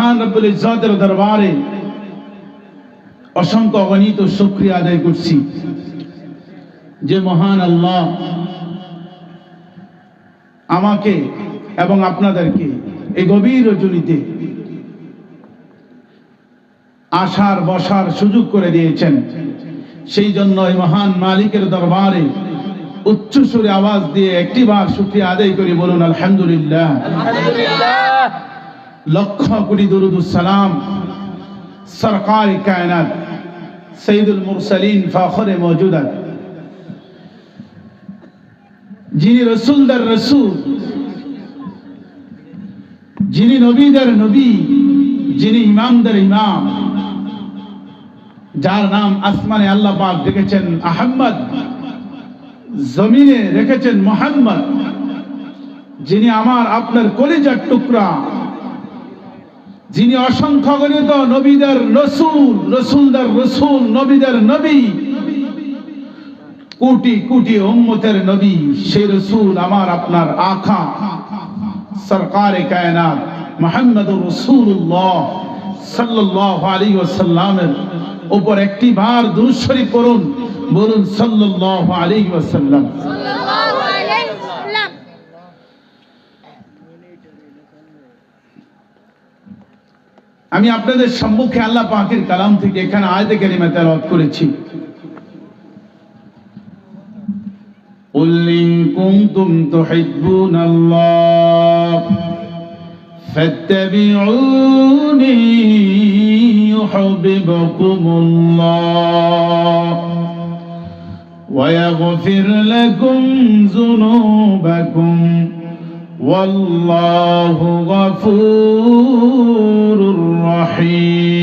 মহান রব্বুল ইজ্জতের দরবারে অসংখ্য অগণিত শুকরিয়া আদায় করছি যে মহান আল্লাহ আমাকে এবং আপনাদেরকে এই গভীর রজনীতে আসার বসার সুযোগ করে দিয়েছেন। সেই জন্য এই মহান মালিকের দরবারে উচ্চ সুরে আওয়াজ দিয়ে একটিবার শুকরিয়া আদায় করি, বলুন আলহামদুলিল্লাহ। লক্ষ কোটি দরুদ ও সালাম সরকার কায়নাত সৈয়দুল মুরসালিন ফাখরে মওজুদাত, যিনি রাসূলদের রাসূল, যিনি নবীদের নবী, যিনি ইমামদের ইমাম, যার নাম আসমানে আল্লাহ পাক রেখেছেন আহমদ, জমিনে রেখেছেন মুহাম্মদ, যিনি আমার আপনার কলিজার টুকরা, যিনি অসংখ্য গণিত নবীদের রসুল, রসুলদের রসুল, নবীদের নবী, কোটি কোটি উম্মতের নবী, সেই রসুল আমার আপনার আকা সরকারে কায়নাত মুহাম্মদুর রাসূলুল্লাহ সাল্লাল্লাহু আলাইহি ওয়াসাল্লামের উপর একটি বার দুরূদ শরীফ পড়ুন, বলুন সাল্লাল্লাহু আলাইহি ওয়াসাল্লাম। আমি আপনাদের সম্মুখে আল্লাহ পাকের কালাম থেকে এখানে আয়াতে কারিমা তেলাওয়াত করেছি। قُلْ إِن كُنتُمْ تُحِبُّونَ اللَّهَ فَاتَّبِعُونِي يُحْبِبْكُمُ اللَّهُ وَيَغْفِرْ لَكُمْ ذُنُوبَكُمْ وَاللَّهُ غَفُورٌ رَحِيمٌ।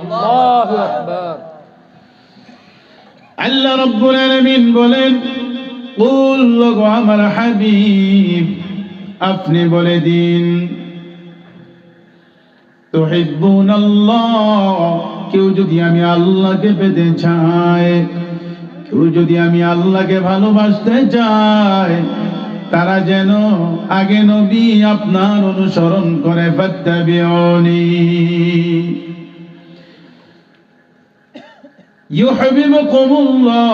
আল্লাহু আকবার। আল্লাহ রাব্বুল আলামিন বলেন, কুল লগো আমার হাবিব, আপনি বলে দিন, তুহিব্বুনাল্লাহ, কেউ যদি আমি আল্লাহকে পেতে চায়, কেউ যদি আমি আল্লাহকে ভালোবাসতে চায়, তারা যেন আগে নবী আপনার অনুসরণ করে, ফাত্তাবিউনি ইউহিব্বুকুমুল্লাহ।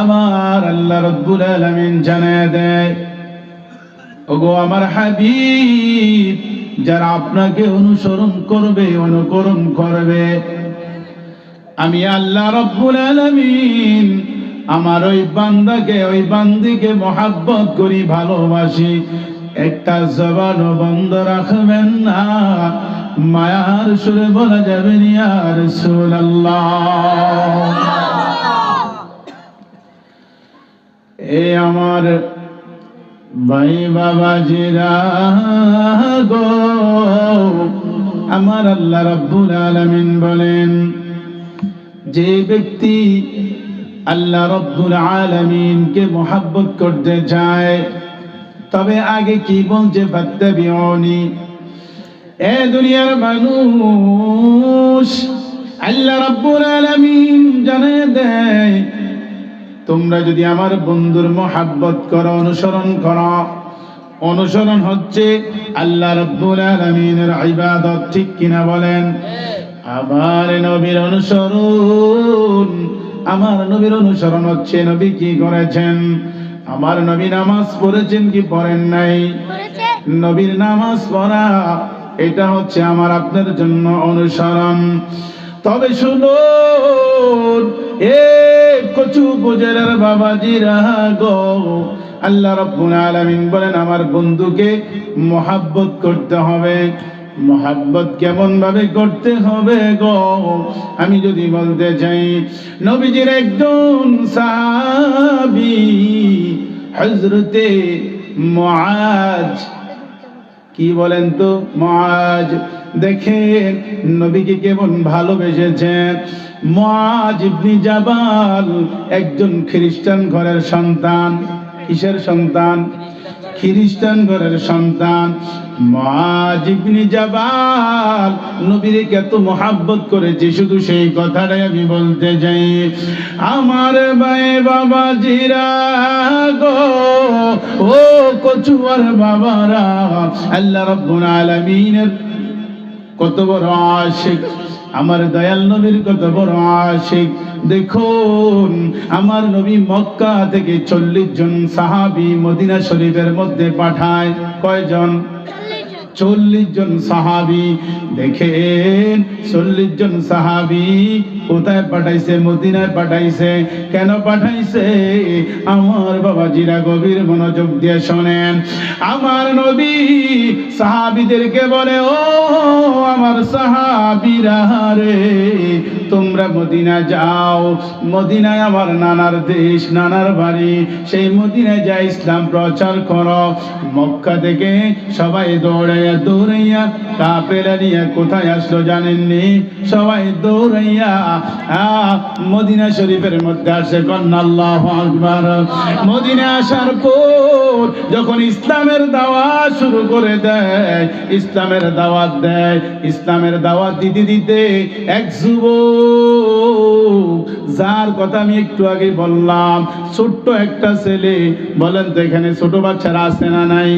আমার আল্লাহ রাব্বুল আলামিন জানায় দেয়, ওগো আমার হাবিব, যারা আপনাকে অনুসরণ করবে, অনুকরণ করবে, আমি আল্লাহ রাব্বুল আলামিন আমার ওই বান্দাকে, ওই বান্দিকে মহব্বত করি, ভালোবাসি। একটা জবানও বন্ধ রাখবেন না, মায়ার সুরে বলা যাবে ইয়া রাসূলুল্লাহ। এ আমার ভাই বাবাজিরা গো, আমার আল্লাহ রাব্বুল আলামিন বলেন, যে ব্যক্তি আল্লাহ রাব্বুল আলামিনকে মহব্বত করতে চায়, তবে আগে কি বলছে, ফাত্তাবিউনি। এ দুনিয়ার মানুষ, আল্লাহ রাব্বুল আলামিন জানিয়ে দেয়, তোমরা যদি আমার বন্ধুর মহব্বত করো, অনুসরণ করো, অনুসরণ হচ্ছে আল্লাহ রাব্বুল আলামিনের ইবাদত, ঠিক কিনা বলেন? আমার নবীর অনুসরণ, আমার নবীর অনুসরণ হচ্ছে নবী কি করেছেন। আমার নবী নামাজ পড়েছেন কি পড়েন নাই? নবীর নামাজ পড়া, এটা হচ্ছে আমার আপনার জন্য অনুসরণ। তবে শুনুন, এ কচু উপজেলার বাবাজিরা গো, আল্লাহ রাব্বুল আলামিন বলেন, আমার বন্ধুকে মহব্বত করতে হবে। মহব্বত কেমন ভাবে করতে হবে গো? আমি যদি বলতে চাই, নবীজির একজন সাহাবী হযরতে মুআজ, কি বলেন তো, মুআজ, দেখেন নবীকে কেমন ভালোবেসেছেন। মুআজ ইবনে জাবাল একজন খ্রিস্টান ঘরের সন্তান। কিসের সন্তান? খ্রিস্টান ঘরের সন্তান মুআয ইবনে জাবাল নবীকে কত মহব্বত করেছে, শুধু সেই কথাটাই আমি বলতে চাই। আমার ভাই বাবা জিরা গো, ও কচুয়ার বাবারা, আল্লাহ রাব্বুল আলামিনের কত বড় আশিক, আমার দয়াল নবীর কত বড় আশিক। দেখুন, আমার নবী মক্কা থেকে 40 জন সাহাবী মদিনা শরীফের মধ্যে পাঠায়। কয়জন? 40 জন সাহাবী। দেখেন 40 জন সাহাবী কোথায় পাঠাইছে? মদিনায় পাঠাইছে। কেন পাঠাইছে? আমার বাবাজিরা গভীর মনোযোগ দিয়ে শোনেন। আমার নবী সাহাবীদেরকে বলে, ও আমার সাহাবীরা রে, তোমরা মদিনা যাও। মদিনায় আমার নানার দেশ, নানার বাড়ি, সেই মদিনায় যা ইসলাম প্রচার করো। মক্কা থেকে সবাই দৌড়াইয়া কাফেলা নিয়ে কোথায় আসলো জানেননি? সবাই দৌড়াইয়া মদিনা শরীফের মধ্যে আসে। কন্যা আল্লাহু আকবার। মদিনা আসার পর যখন ইসলামের দাওয়াত শুরু করে দেয়, ইসলামের দাওয়াত দেয়, ইসলামের দাওয়াত দিতে দিতে এক যুবক, যার কথা আমি একটু আগে বললাম, ছোট্ট একটা ছেলে, বলেন তো এখানে ছোট বাচ্চারা আছে না নাই?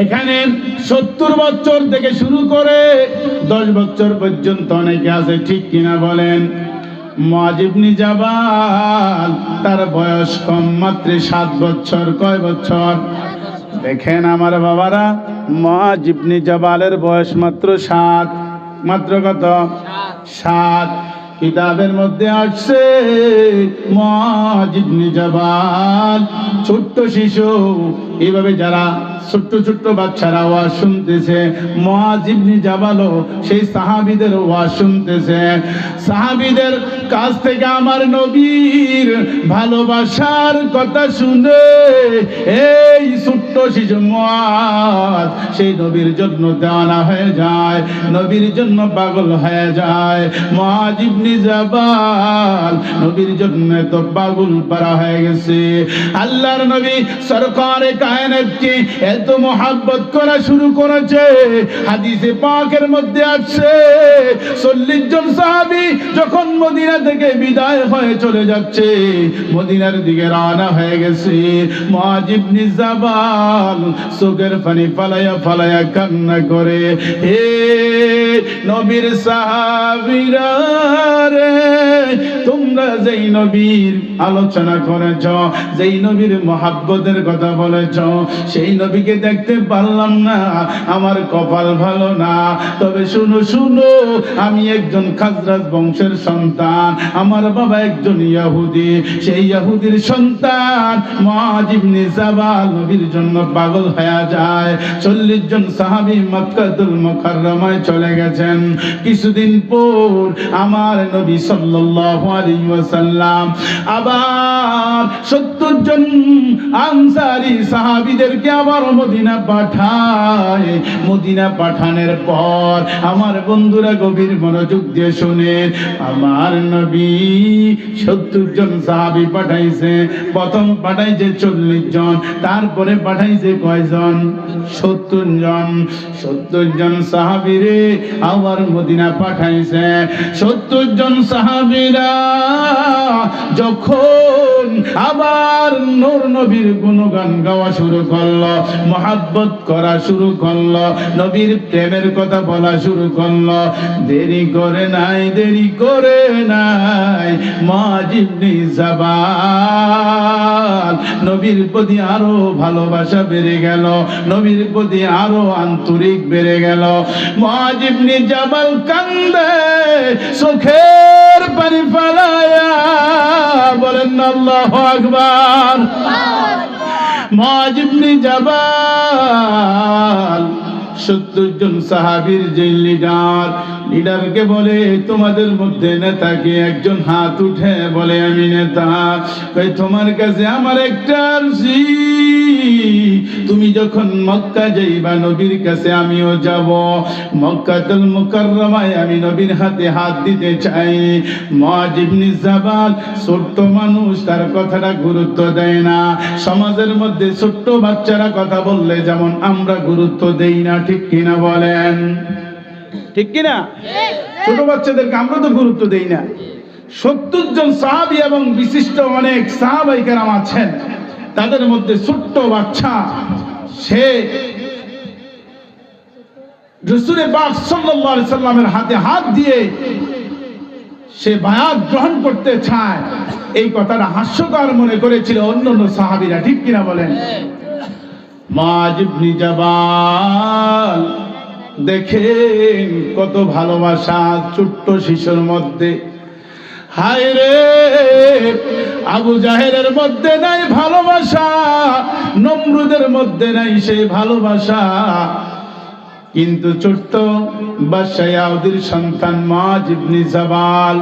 এখানে 70 বছর থেকে শুরু করে 10 বছর পর্যন্ত অনেকে আছে, ঠিক কিনা বলেন? মুআয ইবনে জাবাল, তার বয়স কম, মাত্র 7 বছর। কয় বছর? দেখেন আমার বাবারা, মুআয ইবনে জাবালের বয়স মাত্র 7। মাত্র কত? 7। কিতাবের মধ্যে আসছে মুআয ইবনে জাবাল ছোট্ট শিশু। এইভাবে যারা ছোট্ট ছোট্ট বাচ্চারা ওয়াজ শুনতেছে, মুআয ইবনে জাবালও সেই সাহাবীদের ওয়াজ শুনতেছে। সাহাবীদের কাছ থেকে আমার নবীর ভালোবাসার কথা শুনে এই ছোট্ট শিশু মুআয সেই নবীর জন্য দেওয়ানা হয়ে যায়, নবীর জন্য পাগল হয়ে যায়। মুআয ইবনে জাবাল নবীর জন্য তো পাগল পারা হয়ে গেছে। আল্লাহর নবী সরকারে কায়নাতকে এত মহব্বত করা শুরু করেছে, হাদিসে পাকের মধ্যে আছে 40 জন সাহাবী যখন মদিনা থেকে বিদায় হয়ে চলে যাচ্ছে, মদিনার দিকে রওনা হয়ে গেছে, মুআয ইবনে জাবাল চোখের পানি ফালায়া ফালায়া কান্না করে, হে নবীর সাহাবীরা রে, তোমরা যেই নবীর আলোচনা করেছ, যেই নবীর মহব্বতের কথা বলেছ, সেই নবীকে দেখতে পারলাম না, আমার কপাল ভালো না। তবে শুনো শুনো, আমি একজন খাজরাজ বংশের সন্তান, আমার বাবা একজন ইহুদি, সেই ইহুদির সন্তান মুআয ইবনে জাবাল নবীর জন্য পাগল হয়ে যায়। 40 জন সাহাবী মক্কাতুল মুকাররমায় চলে গেছেন। কিছুদিন পর আমার নবী সাল্লাল্লাহু আলাইহি ওয়াসাল্লাম আবার 70 জন আনসারী সাহাবীদেরকে আবার মদিনা পাঠায়। মদিনা পাঠানোর পর আমার বন্ধুরা গভীর মনোযোগ দিয়ে শুনেন, আমার নবী 70 জন সাহাবী পাঠাইছে। প্রথম পাঠাইছে 40 জন, তারপরে পাঠাইছে কয়জন? 70 জন। 70 জন সাহাবীরে আবার মদিনা পাঠাইছে। 70 জন সাহাবীরা যখন আবার নূর নবীর গুণগান গাওয়া শুরু করলো, মহব্বত করা শুরু করলো, নবীর প্রেমের কথা বলা শুরু করলো, দেরি করে নাই, দেরি করে নাই, মুআয ইবনে জাবাল নবীর প্রতি আরো ভালোবাসা বেড়ে গেল, নবীর প্রতি আরো আন্তরিক বেড়ে গেল। মুআয ইবনে জাবাল কান্দে, চোখের পানি ফেলায়া, বলেন আল্লাহু আকবার। মুআয ইবনে জাবাল 70 জন সাহাবীর যে লিডার, লিডারকে বলে, তোমাদের মধ্যে নেতাকে? একজন হাত উঠে বলে, আমি নেতা। কই, তোমার কাছে আমার একটা আরজি, তুমি যখন মক্কা যাইবা নবীর কাছে আমিও যাব, মক্কাতুল মুকাররমায় আমি নবীর হাতে হাত দিতে চাই। মুআয ইবনে জাবাল ছোট্ট মানুষ, তার কথাটা গুরুত্ব দেয় না। সমাজের মধ্যে ছোট্ট বাচ্চারা কথা বললে যেমন আমরা গুরুত্ব দেই না, ঠিক কিনা বলেন? ঠিক কিনা? ছোট বাচ্চাদেরকে আমরা তো গুরুত্ব দেই না। 70 জন সাহাবী এবং বিশিষ্ট অনেক সাহাবায়ে কেরাম আছেন, তাদের মধ্যে ছোট্ট বাচ্চা, সে রাসূল পাক সাল্লাল্লাহু আলাইহি সাল্লামের হাতে হাত দিয়ে সে বায়াত গ্রহণ করতে চায়। এই কথাটা হাস্যকর মনে করেছিল অন্যান্য সাহাবীরা, ঠিক কিনা বলেন? মুআয ইবনে জাবাল, দেখেন কত ভালোবাসা ছোট্ট শিশুর মধ্যে। হায় রে, আবু জাহেলের মধ্যে নাই ভালোবাসা, নমরুদের মধ্যে নাই সেই ভালোবাসা, কিন্তু ছোট্ট বাদশা ইয়াহুদের সন্তান মুআয ইবনে জাবাল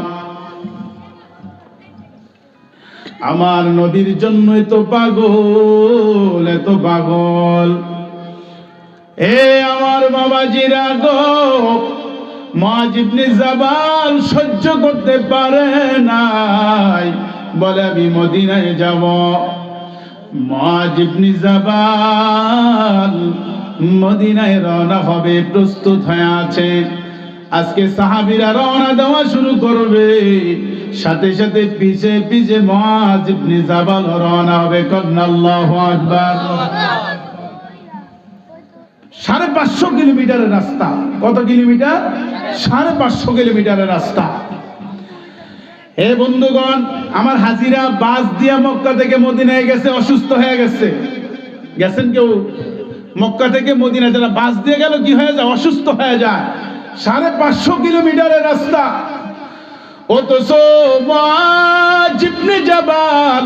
আমার নবীর জন্য এত পাগল, এত পাগল। এ আমার বাবাজিরা গো, মুআয ইবনে জাবাল সহ্য করতে পারে নাই, বলে আমি মদিনায় যাব। মুআয ইবনে জাবাল মদিনায় রওনা হবে, প্রস্তুত হয়ে আছে। আজকে সাহাবীরা রওনা দেওয়া শুরু করবে, সাথে সাথে পিছে পিছে মুআয ইবনে জাবাল রওনা হবে। আল্লাহু আকবার। 550 কিলোমিটারের রাস্তা। কত কিলোমিটার? 550 কিলোমিটারের রাস্তা। হে বন্ধুগণ, আমার হাজিরা বাস দিয়া মক্কা থেকে মদিনায় গেছে, অসুস্থ হয়ে গেছে। গেছেন কেউ মক্কা থেকে মদিনা, যারা বাস দিয়ে গেল কি হয়ে যায়? অসুস্থ হয়ে যায়। 550 কিলোমিটারের রাস্তা। অথচ মুআয ইবনে জাবাল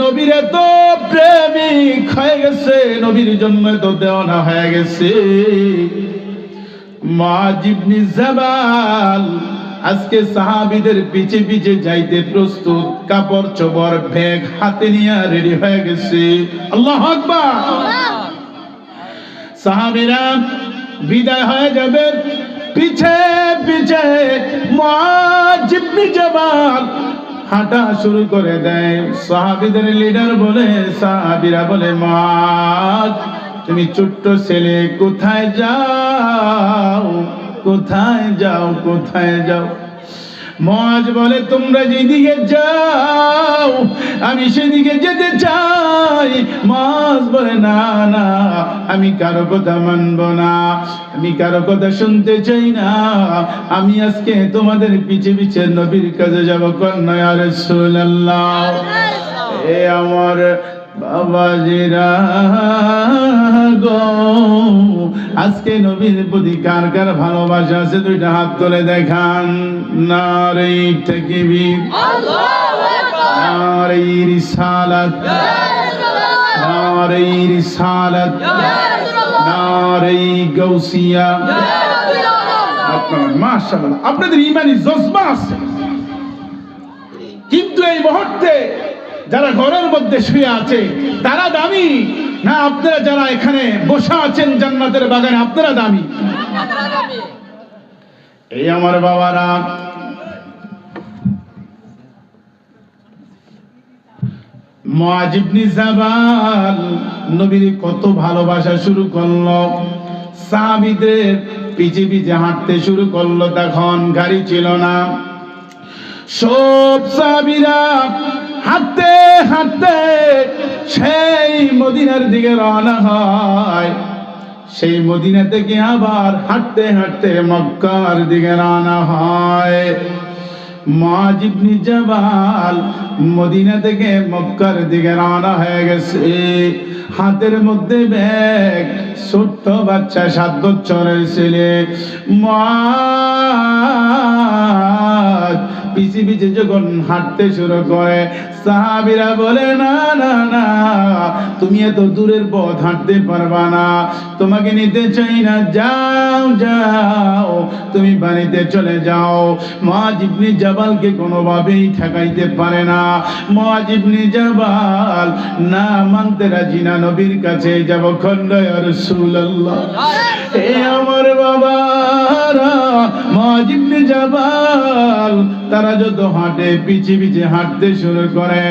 নবীর তো প্রেমিক হয়ে গেছে, নবীর জন্য তো দেওয়ানা হয়ে গেছে। মুআয ইবনে জাবাল আজকে সাহাবীদের পিছে পিছে যাইতে প্রস্তুত, কাপড় চোপড় ব্যাগ হাতে নিয়ে রেডি হয়ে গেছে। আল্লাহু আকবার। সাহাবীরা বিদায় হয়ে যাবে, পিছে পিছে মুআয ইবনে জাবাল হাঁটা শুরু করে দেয়। সাহাবীদের লিডার বলে, সাহাবীরা বলে, মুআয তুমি ছোট্ট ছেলে, কোথায় যাও, কোথায় যাও, কোথায় যাও? মুআয বলে, তোমরা যেদিকে যাও আমি সেদিকে যেতে চাই। মুআয বলে, না না, আমি কারো কথা মানব না, আমি কারো কথা শুনতে চাই না, আমি আজকে তোমাদের পিছে পিছে নবীর কাছে যাব। কন্যা ইয়া রাসূলুল্লাহ। এ আমার বাবাজিরা গো, আজকে নবীর প্রতি কার কার ভালোবাসা আছে? দুইটা হাত তুলে দেখান। নারে তাকবীর, আল্লাহু আকবার। নারে রিসালাত, নারে রিসালাত, নারে গাউসিয়া। আপনারা মাশাআল্লাহ, আপনাদের ঈমানি জজবা আছে, কিন্তু এই মুহূর্তে যারা ঘরের মধ্যে শুয়ে আছে তারা দামি না আপনারা যারা এখানে বসে আছেন জান্নাতের বাগানে, আপনারা দামি। এই আমার বাবারা, মুআয ইবনে জাবাল নবীর কত ভালোবাসা শুরু করলো, সাহাবীদের পিছে পিছে হাঁটতে শুরু করলো। তখন গাড়ি ছিল না, সব সাহাবীরা হাঁটতে হাঁটতে সেই মদিনার দিকে রওনা হয়। সেই মদিনা থেকে আবার হাঁটতে হাঁটতে মক্কার দিকে রওনা হয়। মুআয ইবনে জাবাল মদিনা থেকে মক্কার দিকে রওনা হয়ে গেছে। হাতের মধ্যে ব্যাগ, ছোট্ট বাচ্চা 7 বছরের ছেলে। মুআয পিছে পিছে যখন হাঁটতে শুরু করে, সাহাবীরা বলে না না না, তুমি এত দূরের পথ হাঁটতে পারবা না, তোমাকে নিতে চাই না, যাও যাও তুমি বাড়িতে চলে যাও। মুআয ইবনে জাবালকে কোনোভাবেই ঠেকাইতে পারে না। মুআয ইবনে জাবাল না মানতে রাজি না, নবীর কাছে যাব, খন্ড ইয়া রাসূলুল্লাহ, এ আমার বাবারা। মুআয ইবনে জাবাল তারা যত হাঁটে পিছে পিছে হাঁটতে শুরু করে।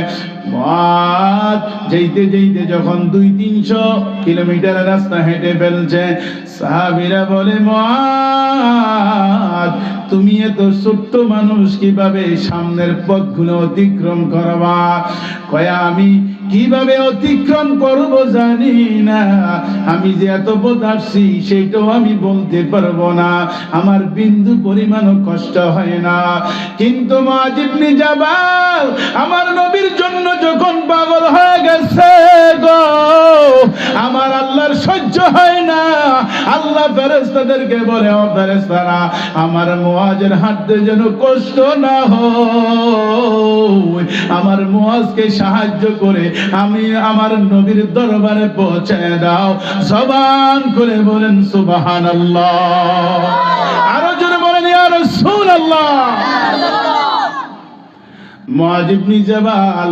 মুআয যেতে যেতে যখন 200-300 কিলোমিটার রাস্তা হেঁটে ফেলছে, সাহাবীরা বলে, মুআয তুমি এত ছোট্ট মানুষ, কিভাবে সামনের পথগুলো অতিক্রম করবা? কয় আমি কিভাবে অতিক্রম করব জানি না, আমি যে এত পথ আসছি সেটাও আমি বলতে পারবো না, আমার বিন্দু পরিমাণও কষ্ট হয় না। কিন্তু মুআয ইবনে জাবাল আমার নবীর জন্য যখন পাগল হয়ে গেছে গো, আমার আল্লাহর সহ্য হয় না। আল্লাহ ফেরেশতাদেরকে বলে, ও ফেরেশতারা, আমার মুআযের হাঁটতে যেন কষ্ট না হয়, আমার মুআযকে সাহায্য করে আমি আমার নবীর দরবারে পৌঁছে দাও। জবান করে বলেন সুবহানাল্লাহ, আরো জোরে বলেন ইয়া রাসূলুল্লাহ। মুআয ইবনে জাবাল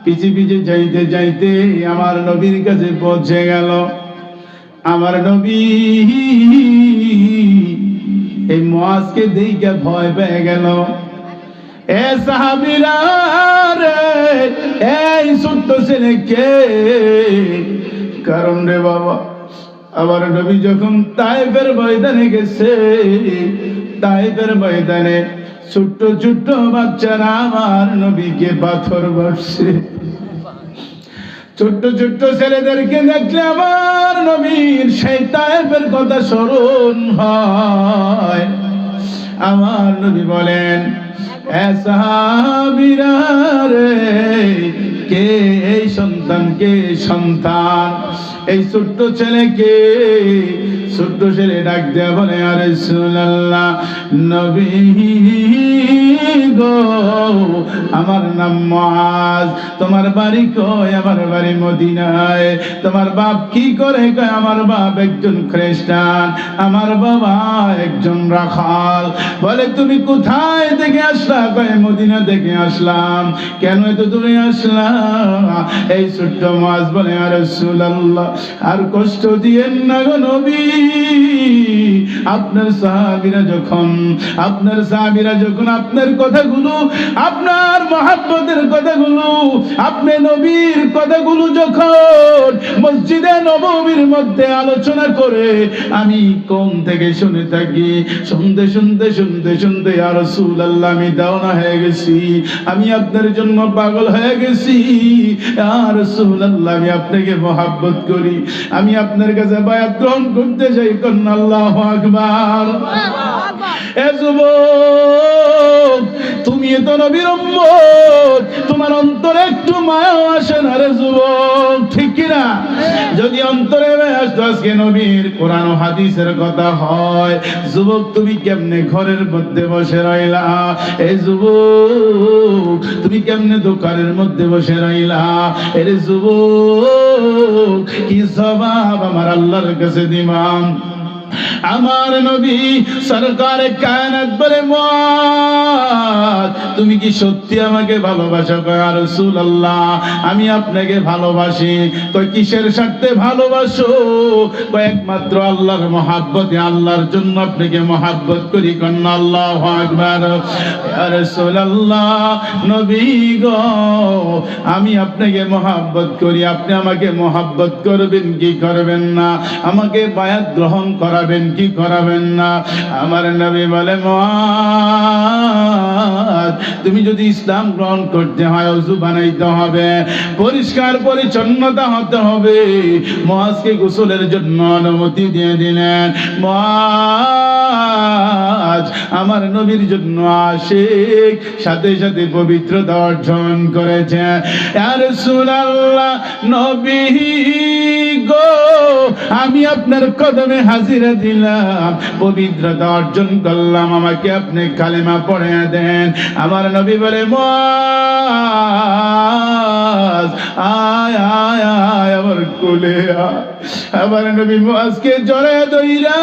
পিছে পিছে যাইতে যাইতে আমার নবীর কাছে পৌঁছে গেল। আমার নবী এই মুআযকে দেখে ভয় পেয়ে গেল। এ সাহাবীরা রে, এই ছোট্ট ছেলে কে? কারণ রে বাবা, আমার নবী যখন তায়েফের ময়দানে গেছে, তায়েফের ময়দানে ছোট্ট ছোট্ট বাচ্চারা আমার নবীকে পাথর মারছে। ছোট্ট ছোট্ট ছেলেদেরকে দেখলে আমার নবীর সেই তায়েফের কথা স্মরণ হয়। আমার নবী বলেন, এ সাহাবীরা রে, কে এই সন্তান, কে সন্তান? এই ছোট্ট ছেলেকে, ছোট্ট ছেলে ডাক দেয়া বলে, ইয়া রাসূলুল্লাহ, নবী গো, আমার নাম মুআয, তোমার বাড়ি কই? আমার বাড়ি মদিনায়। তোমার বাপ কি করে? কয় আমার বাপ একজন খ্রিস্টান, আমার বাবা একজন রাখাল। বলে তুমি কোথায় থেকে আসলা? কয় মদিনা থেকে আসলাম। কেন এত দূরে আসলাম? এই ছোট্ট মুআয বলে, ইয়া রাসূলুল্লাহ, আর কষ্ট দিয়েন না গো নবী, আপনার সাহাবীরা যখন আপনার কথাগুলো, আপনার মহব্বতের কথাগুলো, আপনি নবীর কথাগুলো যখন মসজিদে নববীর মধ্যে আলোচনা করে আমি কোন থেকে শুনে থাকি, শুনতে শুনতে শুনতে শুনতে ইয়া রাসূলুল্লাহ আমি দেওয়ানা হয়ে গেছি, আমি আপনার জন্য পাগল হয়ে গেছি। ইয়া রাসূলুল্লাহ, আমি আপনাকে মহব্বত করি, আমি আপনার কাছে বায়াত গ্রহণ করতে চাই। কন্যা আল্লাহু আকবার। এ যুবক, তুমি তো নবীর উম্মত, তোমার অন্তরে একটু মায়া আসে না রে যুবক, ঠিক কি না? যদি অন্তরে মায়া আসতো, আজকে নবীর কোরআন ও হাদিসের কথা হয়। যুবক, তুমি কেমনে ঘরের মধ্যে বসে রইলা? এই যুবক, তুমি কেমনে দোকানের মধ্যে বসে রইলা? এর যুবক, কি জবাব আমার আল্লাহর কাছে দিবাম? আমার নবী সরকারে কায়নাত বলে, মুআয তুমি কি সত্যি আমাকে ভালোবাসো? কয় ইয়া রাসূলুল্লাহ, আমি আপনাকে ভালোবাসি। কয় কিসের স্বার্থে ভালোবাসো? কয় একমাত্র আল্লাহর মহব্বতে, আল্লাহর জন্য আপনাকে মহব্বত করি। কন্যা আল্লাহু আকবার। ইয়া রাসূলুল্লাহ, নবী গো, আমি আপনাকে মহব্বত করি, আপনি আমাকে মহব্বত করবেন কি করবেন না? আমাকে বায়াত গ্রহণ করাবেন কি করাবেন না? আমার নবী বলে, মুআয তুমি যদি ইসলাম গ্রহণ করতে হয়, ওযু বানাইতে হবে, পরিষ্কার পরিচ্ছন্নতা হতে হবে। মুআযকে গোসলের জন্য অনুমতি দিয়ে দিলেন। মুআয মুআজ আমার নবীর জন্য আশিক, সাথে সাথে পবিত্রতা অর্জন করেছে। ইয়া রাসূলুল্লাহ, নবী গো, আমি আপনার কদমে হাজিরা দিলাম, পবিত্রতা অর্জন করলাম, আমাকে আপনি কালেমা পড়িয়ে দেন। আমার নবী বলে, মুআজ আয় আয় আয় আমার কোলে আয়। আমার নবী মুআজকে জড়ায় ধইরা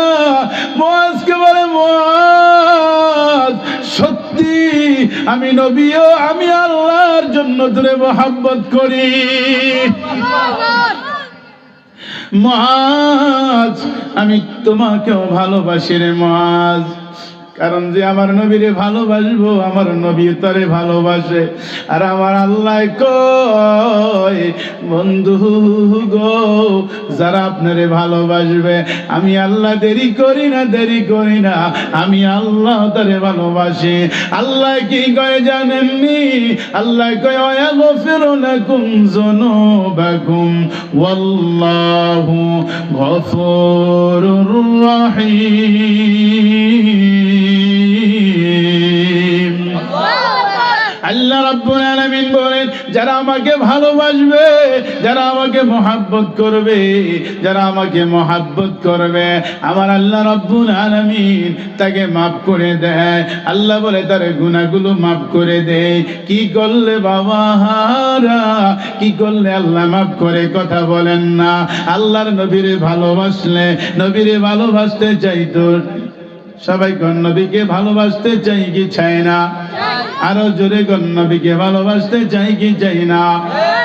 মুআজকে বলে, মুআজ সত্যি আমি নবীও আমি আল্লাহর জন্য তোরে মহব্বত করি। মুআজ আমি তোমাকেও ভালোবাসি রে মুআজ, কারণ যে আমার নবীরে ভালোবাসবো, আমার নবী তারে ভালোবাসে। আর আমার আল্লাহ কয়, বন্ধু গো, যারা আপনারে ভালোবাসবে, আমি আল্লাহ দেরি করি না, দেরি করি না, আমি আল্লাহ তারে ভালোবাসি। আল্লাহ কি কয় জানেননি? আল্লাহ কয়, ওয়াগফিরু লাকুম যুনুবাকুম ওয়াল্লাহু গফুরুর রহিম। আল্লাহ রাব্বুল আলামিন বলেন, যারা আমাকে ভালোবাসবে, যারা আমাকে মহব্বত করবে, যারা আমাকে মহব্বত করবে, আমার আল্লাহ রাব্বুল আলামিন তাকে মাফ করে দেয়। আল্লাহ বলে তার গুনাহগুলো মাফ করে দেয়। কি করলে বাবা হারা, কি করলে আল্লাহ মাফ করে? কথা বলেন না। আল্লাহর নবীরে ভালোবাসলে, নবীরে ভালোবাসতে চাইতো সবাই কোন নবীকে ভালোবাসতে চাই কি চাই না? আরো জোরে কোন নবীকে ভালোবাসতে চাই কি চাই না?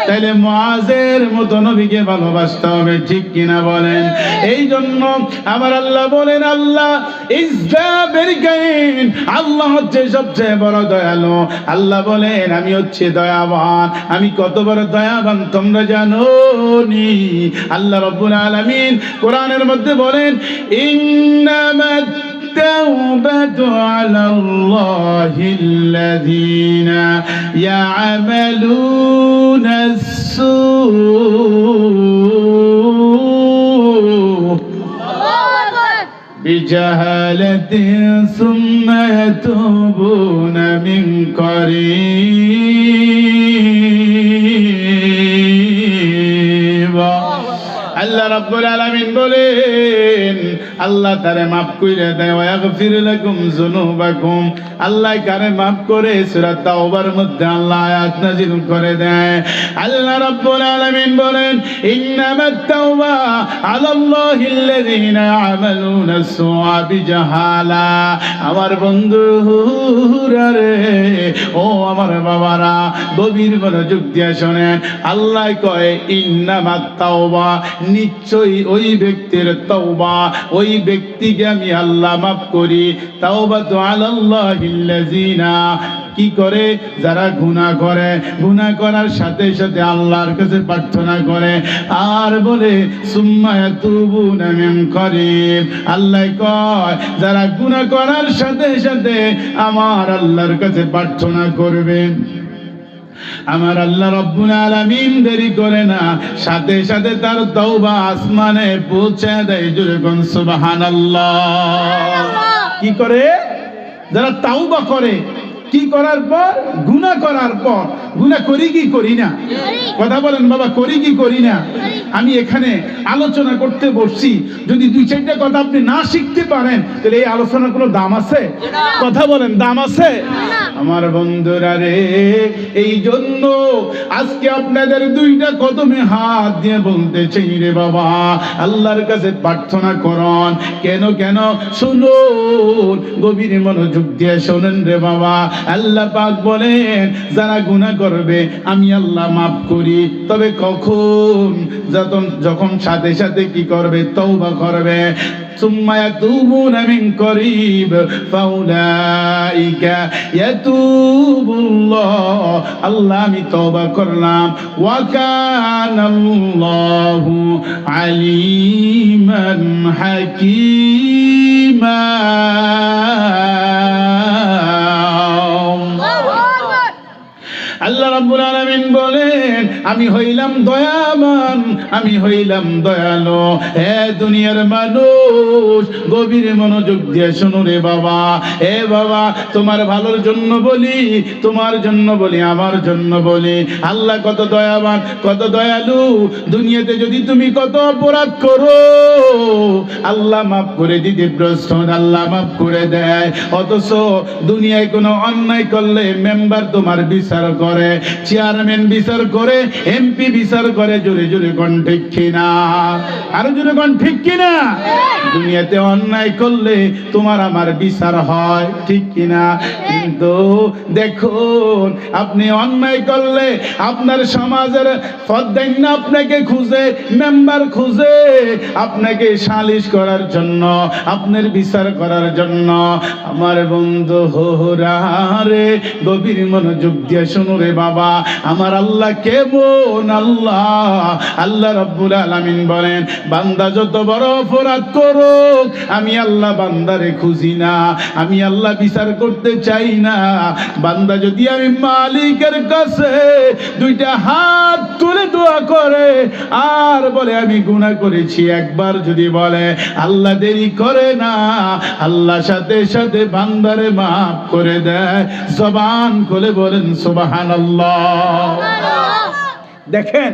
তাইলে মুআজের মতো নবীকে ভালোবাসতে হবে, ঠিক কিনা বলেন? এই জন্য আমার আল্লাহ বলেন, আল্লাহ ইসলামের গাইন, আল্লাহ হচ্ছে সবচেয়ে বড় দয়ালু। আল্লাহ বলেন, আমি হচ্ছে দয়াবান। আমি কত বড় দয়াবান তোমরা জানো নি? আল্লাহ রাব্বুল আলামিন কোরআনের মধ্যে বলেন, ইন্নামাত التوبة على الله الذين يعملون السوء بجهالة ثم يتوبون من قريب। আল্লাহ রাব্বুল আলামিন বলেন, আল্লাহ তারে মাফ কইরা দেয়। ওয়াগফির লাকুম যুনুবাকুম, আল্লাহ কারে মাফ করে সূরা তাওবার মধ্যে আল্লাহ আয়াত নাযিল করে দেয়। আল্লাহ রাব্বুল আলামিন বলেন, ইন্নামাত তাওবা আলাল্লাহিল্লাযীনা ইয়ামালুনা সুআ বিজাহালা। আমার বন্ধুরা রে, ও আমার বাবারা, গভীর মনোযোগ দিয়ে শোনেন। আল্লাহ কয়, ইন্নামাত তাওবা, নিশ্চয়ই ওই ব্যক্তির তওবা, ওই ব্যক্তিকে আমি আল্লাহ মাফ করি। তাওবাতু আলাল্লাহিল্লাযীনা, কি করে? যারা গুনাহ করে, গুনাহ করার সাথে সাথে আল্লাহর কাছে প্রার্থনা করে আর বলে সুম্মা ইয়াতুবুনা মিন করিব। আল্লাহ কয়, যারা গুনাহ করার সাথে সাথে আমার আল্লাহর কাছে প্রার্থনা করবে, আমার আল্লাহ রাব্বুল আলামিন দেরি করে না, সাথে সাথে তার তওবা আসমানে পৌঁছে দেয়। জোরে কোন সুবহানাল্লাহ। কি করে? যারা তাওবা করে, কি করার পর? গুনাহ করার পর। গুনাহ করি কি করি না? কথা বলেন বাবা, করি কি করি না? আমি এখানে আলোচনা করতে বসছি, যদি দুই চারটা কথা আপনি না শিখতে পারেন, তাহলে এই আলোচনার কোনো দাম আছে? কথা বলেন, দাম আছে? আমার বন্ধুরা রে, এই জন্য আজকে আপনাদের দুইটা কদমে হাত দিয়ে বলতে চাই রে বাবা, আল্লাহর কাছে প্রার্থনা করুন। কেন কেন? শুনুন, গভীর মনোযোগ দিয়ে শোনেন রে বাবা। আল্লাহ পাক বলেন, যারা গুনাহ করবে আমি আল্লাহ মাফ করি, তবে কখন? যখন সাথে সাথে কি করবে? তওবা করবে। ثم يتوبون من قريب فأولئك يتوب الله, আল্লাহ আমি তওবা করলাম। وكان الله عليما حكيما। আল্লাহ রাব্বুল রব্বুল আলামিন বলেন আমি হইলাম দয়াবান, আমি হইলাম দয়ালু। হে দুনিয়ার মানুষ, গভীর মনোযোগ দিয়ে শোনো রে বাবা। এ বাবা, তোমার ভালোর জন্য বলি, তোমার জন্য বলি, আমার জন্য বলি, আল্লাহ কত দয়াবান, কত দয়ালু। দুনিয়াতে যদি তুমি কত অপরাধ করো, আল্লাহ মাফ করে দিতে প্রস্তুত, আল্লাহ মাফ করে দেয়। অথচ দুনিয়ায় কোনো অন্যায় করলে মেম্বার তোমার বিচার করে, চেয়ারম্যান বিচার করে, এমপি বিচার করে। জোরে জোরে কোন ঠিক কিনা? আরো জোরে কোন ঠিক কিনা? দুনিয়াতে অন্যায় করলে তোমার আমার বিচার হয়, ঠিক কিনা? কিন্তু দেখুন, আপনি অন্যায় করলে আপনার সমাজের ফদ্দাইন্য আপনাকে খুঁজে, মেম্বার খুঁজে আপনাকে সালিশ করার জন্য, আপনার বিচার করার জন্য। আমার বন্ধু রে, গভীর মনোযোগ দিয়ে শোনো রে বাবা। আমার আল্লাহ কেমন আল্লাহ? আল্লাহ রাব্বুল আলামিন বলেন, বান্দা যত বড় অপরাধ করুক, আমি আল্লাহ বান্দারে খুঁজি না, আমি আল্লাহ বিচার করতে চাই না। বান্দা যদি আমি মালিকের কাছে দুইটা হাত তুলে দোয়া করে আর বলে আমি গুনাহ করেছি, একবার যদি বলে, আল্লাহ দেরি করে না, আল্লাহ সাথে সাথে বান্দারে মাফ করে দেয়। জবান খুলে বলেন সুবহানাল্লাহ। দেখেন,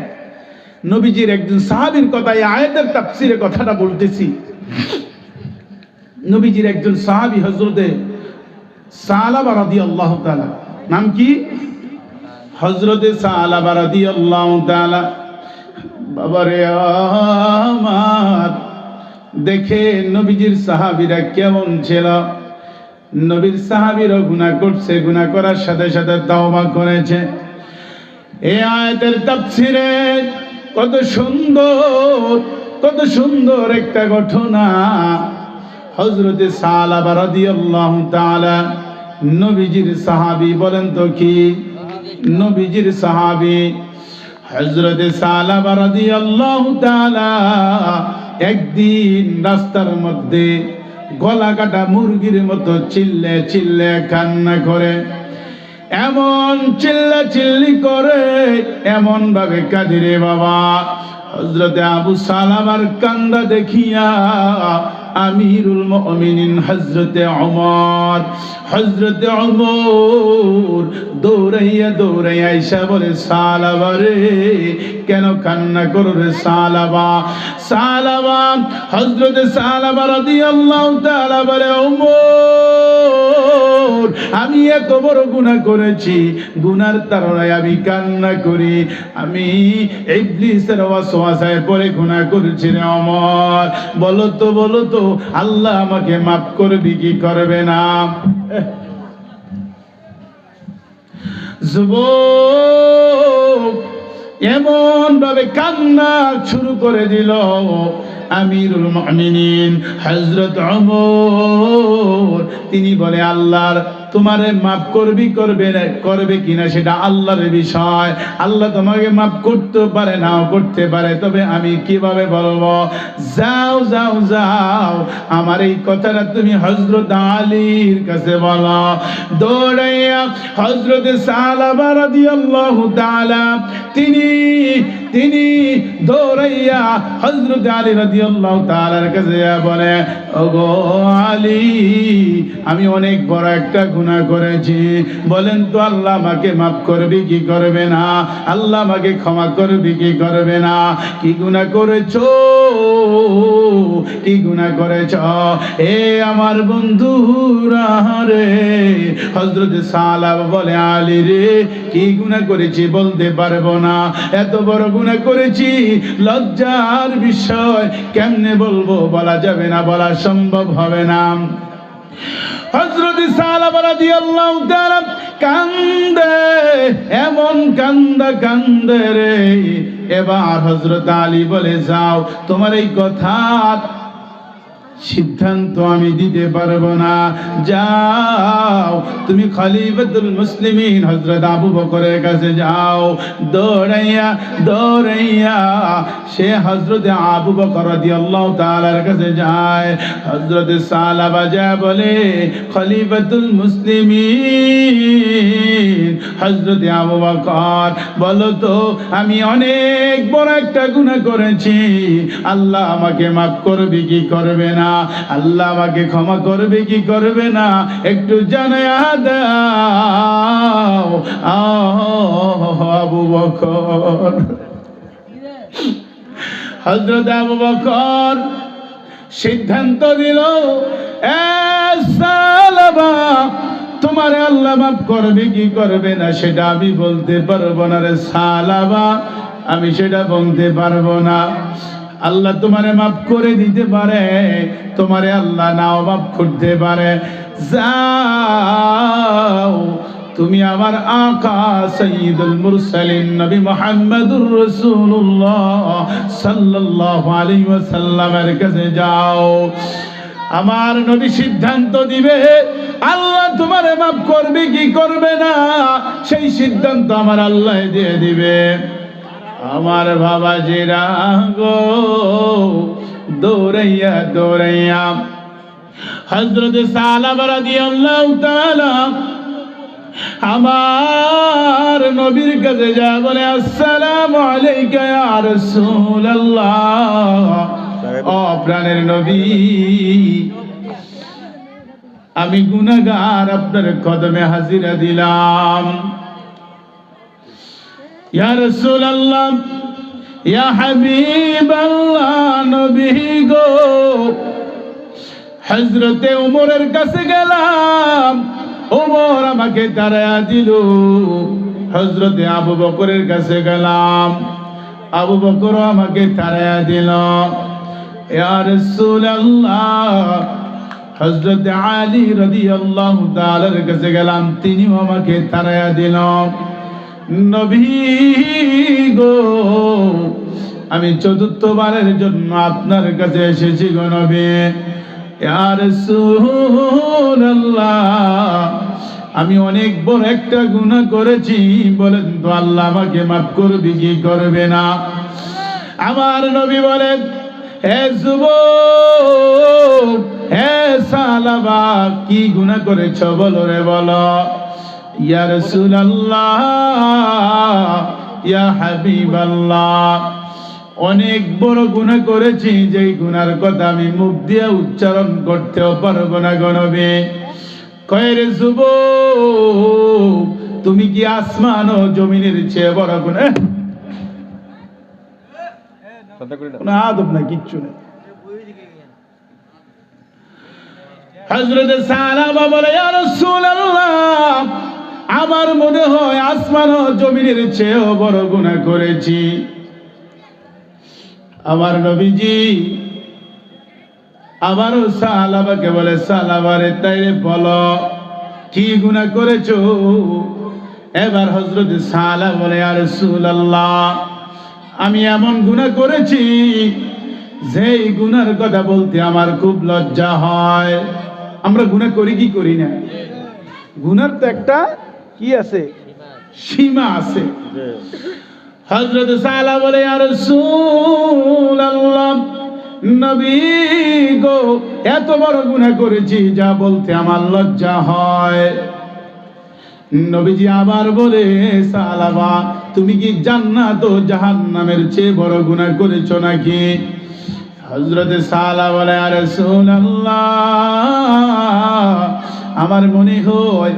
নবীজির একজন সাহাবীর কথা, এই আয়াতের তাফসীরে কথাটা বলতেছি। নবীজির একজন সাহাবী হযরতে সালাবা রাদিয়াল্লাহু তাআলা, নাম কি? হযরতে সালাবা রাদিয়াল্লাহু তাআলা। বাবারে আমার, দেখে নবীজির সাহাবীরা কেমন ছিল। নবীর সাহাবীরা গুনাহ করছে, গুনাহ করার সাথে সাথে তাওবা করেছে। এই আয়াতের তাফসীরে কত সুন্দর, কত সুন্দর একটা ঘটনা। হযরতে সালাবা রাদিয়াল্লাহু তাআলা নবীজির সাহাবী, বলেন তো কি? নবীজির সাহাবী হযরতে সালাবা রাদিয়াল্লাহু তাআলা একদিন রাস্তার মধ্যে গলা কাটা মুরগির মতো চিল্লে চিল্লে কান্না করে, এমন চিল্লা চিল্লি করে, এমন ভাবে কাঁদে রে বাবা। হযরতে আবু সালামার কান্দা দেখিয়া আমিরুল মুমিনিন হযরতে ওমর দৌড়াইয়া দৌড়াইয়া আয়েশা বলে, সালাবা রে, কেন কান্না করো রে সালাবা? সালাবা, হযরতে সালাবা রাদিয়াল্লাহু তাআলা বলে, ওমর, আমি এত বড় গুনাহ করেছি, গুনার তাড়নায় আমি কান্না করি, আমি ইবলিসের ওয়াসওয়াসায় পড়ে গুনাহ করেছি রে ওমর। বলো তো আল্লাহ আমাকে মাফ করবে কি করবে না? যুবক এমন ভাবে কান্না শুরু করে দিল। আমিরুল মুমিনিন হযরত ওমর তিনি বলে, আল্লাহর তোমারে মাফ করবে কিনা সেটা আল্লাহর বিষয়। আল্লাহ তোমাকে মাফ করতে পারে, নাও করতে পারে, তবে আমি কিভাবে বলবো? যাও যাও যাও, আমার এই কথাটা তুমি হযরত আলীর কাছে বলো। দৌড়াইয়া হযরতে সালাবা রাদিয়াল্লাহু তাআলা তিনি দৌড়াইয়া হযরত আলী রাদিয়াল্লাহু তাআলার কাছে বলে, ওগো আলী, আমি অনেক বড় একটা গুনাহ করেছি, বলেন তো আল্লাহ আমাকে মাফ করবে কি করবে না? আল্লাহ আমাকে ক্ষমা করবে কি করবে না? কি গুনাহ করেছো, কি গুনাহ করেছ? এ আমার বন্ধুরা রে, হযরত সালাবা বলে, আলী রে, কি গুনাহ করেছি বলতে পারবো না, এত বড় গুনাহ করেছি, লজ্জার বিষয়, কেমনে বলবো? বলা যাবে না, বলা সম্ভব হবে না। হযরত সালাবা রাদিয়াল্লাহু তাআলা কান্দে, এমন কান্দে রে। এবার হযরত আলী বলে, যাও, তোমার এই কথা সিদ্ধান্ত আমি দিতে পারবো না। যাও তুমি খলিফাতুল মুসলিমিন হযরত আবু বকরের কাছে যাও। দৌড়াইয়া দৌড়াইয়া সে হযরত আবু বকর রাদিয়াল্লাহু তাআলার কাছে যায়। হযরত সালাবা যা বলে, খলিফাতুল মুসলিমিন হযরত আবু বকর, বলো তো আমি অনেক বড় একটা গুনাহ করেছি, আল্লাহ আমাকে মাফ করবে কি করবে না? আল্লাহ আমাকে ক্ষমা করবে কি করবে না? একটু জানায়া দাও আবু বকর। হযরত আবু বকর সিদ্ধান্ত দিল, এ সালাবা, তোমারে আল্লাহ মাফ করবে কি করবে না সেটা আমি বলতে পারবো না রে সালাবা, আমি সেটা বলতে পারবো না। আল্লাহ তোমারে মাফ করে দিতে পারে, তোমারে আল্লাহ নাও মাফ করতে পারে। যাও তুমি আমার আকা সাইয়্যিদুল মুরসালিন নবী মুহাম্মদুর রাসূলুল্লাহ সাল্লাল্লাহু আলাইহি ওয়াসাল্লামের কাছে যাও। আমার নবী সিদ্ধান্ত দিবে, আল্লাহ তোমারে মাফ করবে কি করবে না সেই সিদ্ধান্ত আমার আল্লাহ দিয়ে দিবে। আমার বাবাজিরা গো, দৌড়াইয়া দৌড়াইয়া হযরত সালাবা রাদিয়াল্লাহু তাআলা আমার নবীর কাছে যা বলে, আসসালামু আলাইকা ইয়া রাসূলুল্লাহ, ও প্রাণের নবী, আমি গুনাহগার, আপনার কদমে হাজিরা দিলাম। ইয়া রাসূলুল্লাহ, ইয়া হাবিবাল্লাহ, নবী গো, হযরতে ওমরের কাছে গেলাম, ওমর আমাকে তাড়ায়া দিল। হযরতে আবু বকরের কাছে গেলাম, আবু বকর আমাকে তাড়ায়া দিল। ইয়া রাসূলুল্লাহ, হযরতে আলী রাদিয়াল্লাহু তাআলার কাছে গেলাম, তিনিও আমাকে তাড়ায়া দিল। নবী গো, আমি চতুর্থবারের জন্য আপনার কাছে এসেছি গো নবী। ইয়া রাসূলুল্লাহ, আমি অনেক বড় একটা গুনাহ করেছি, বলেন তো আল্লাহ আমাকে মাফ করবে কি করবে না? আমার নবী বলেন, হে যুবক, হে সালাবা, কি গুনাহ করেছো বলো রে বলো। ইয়া রাসূলুল্লাহ, ইয়া হাবিবাল্লাহ, অনেক বড় গুনাহ করেছি, যেই গুনার কথা আমি মুখ দিয়ে উচ্চারণ করতেও পারবো না গো নবী। কয় রে যুবক, তুমি কি আসমান ও জমিনের চেয়ে বড় গুনাহ? কোনো আদব না, কিচ্ছু নেই। হযরত সালাবা বলে, ইয়া রাসূলুল্লাহ, আমার মনে হয় আসমান ও জমিনের চেয়েও বড় গুনাহ করেছি। আমার নবীজি আবারও সালাবাকে বলে, সালাবারে তাইলে বলো কি গুনাহ করেছো? এবার হযরত সালাবা বলে, ইয়া রাসূলুল্লাহ, আমি এমন গুনাহ করেছি যেই গুনার কথা বলতে আমার খুব লজ্জা হয়। আমরা গুনাহ করি কি করি না? গুনার তো একটা কি আছে, সীমা আছে। হযরত সালাবা বলে, ইয়া রাসূলুল্লাহ, নবী গো, এত বড় গুনাহ করেছি যা বলতে আমার লজ্জা হয়। নবীজি আবার বলে, সালাবা, তুমি কি জান্নাত ও জাহান্নামের চেয়ে বড় গুনাহ করেছো নাকি? হযরত সালাবা বলে, ইয়া রাসূলুল্লাহ, আমার মনে হয়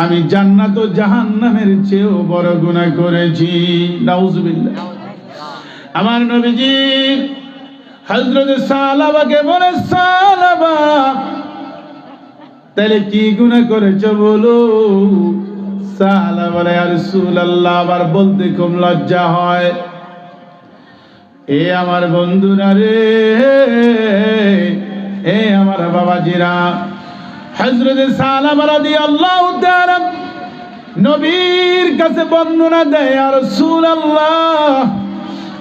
আমি জান্নাত ও জাহান্নামের চেয়েও বড় গুনাহ করেছি। নাউজুবিল্লাহ। আমার নবীজি হযরত সালাবাকে বলে, সালাবা, তাহলে কি গুনাহ করেছো বলো? সালাবা বলে, ইয়া রাসূলুল্লাহ, আবার বলতে খুব লজ্জা হয়। এ আমার বন্ধুরা রে, এ আমার বাবাজিরা, হযরত সালাবা রাদিয়াল্লাহু তাআলা নবীর কাছে বর্ণনা দেয়, ইয়া রাসূলুল্লাহ,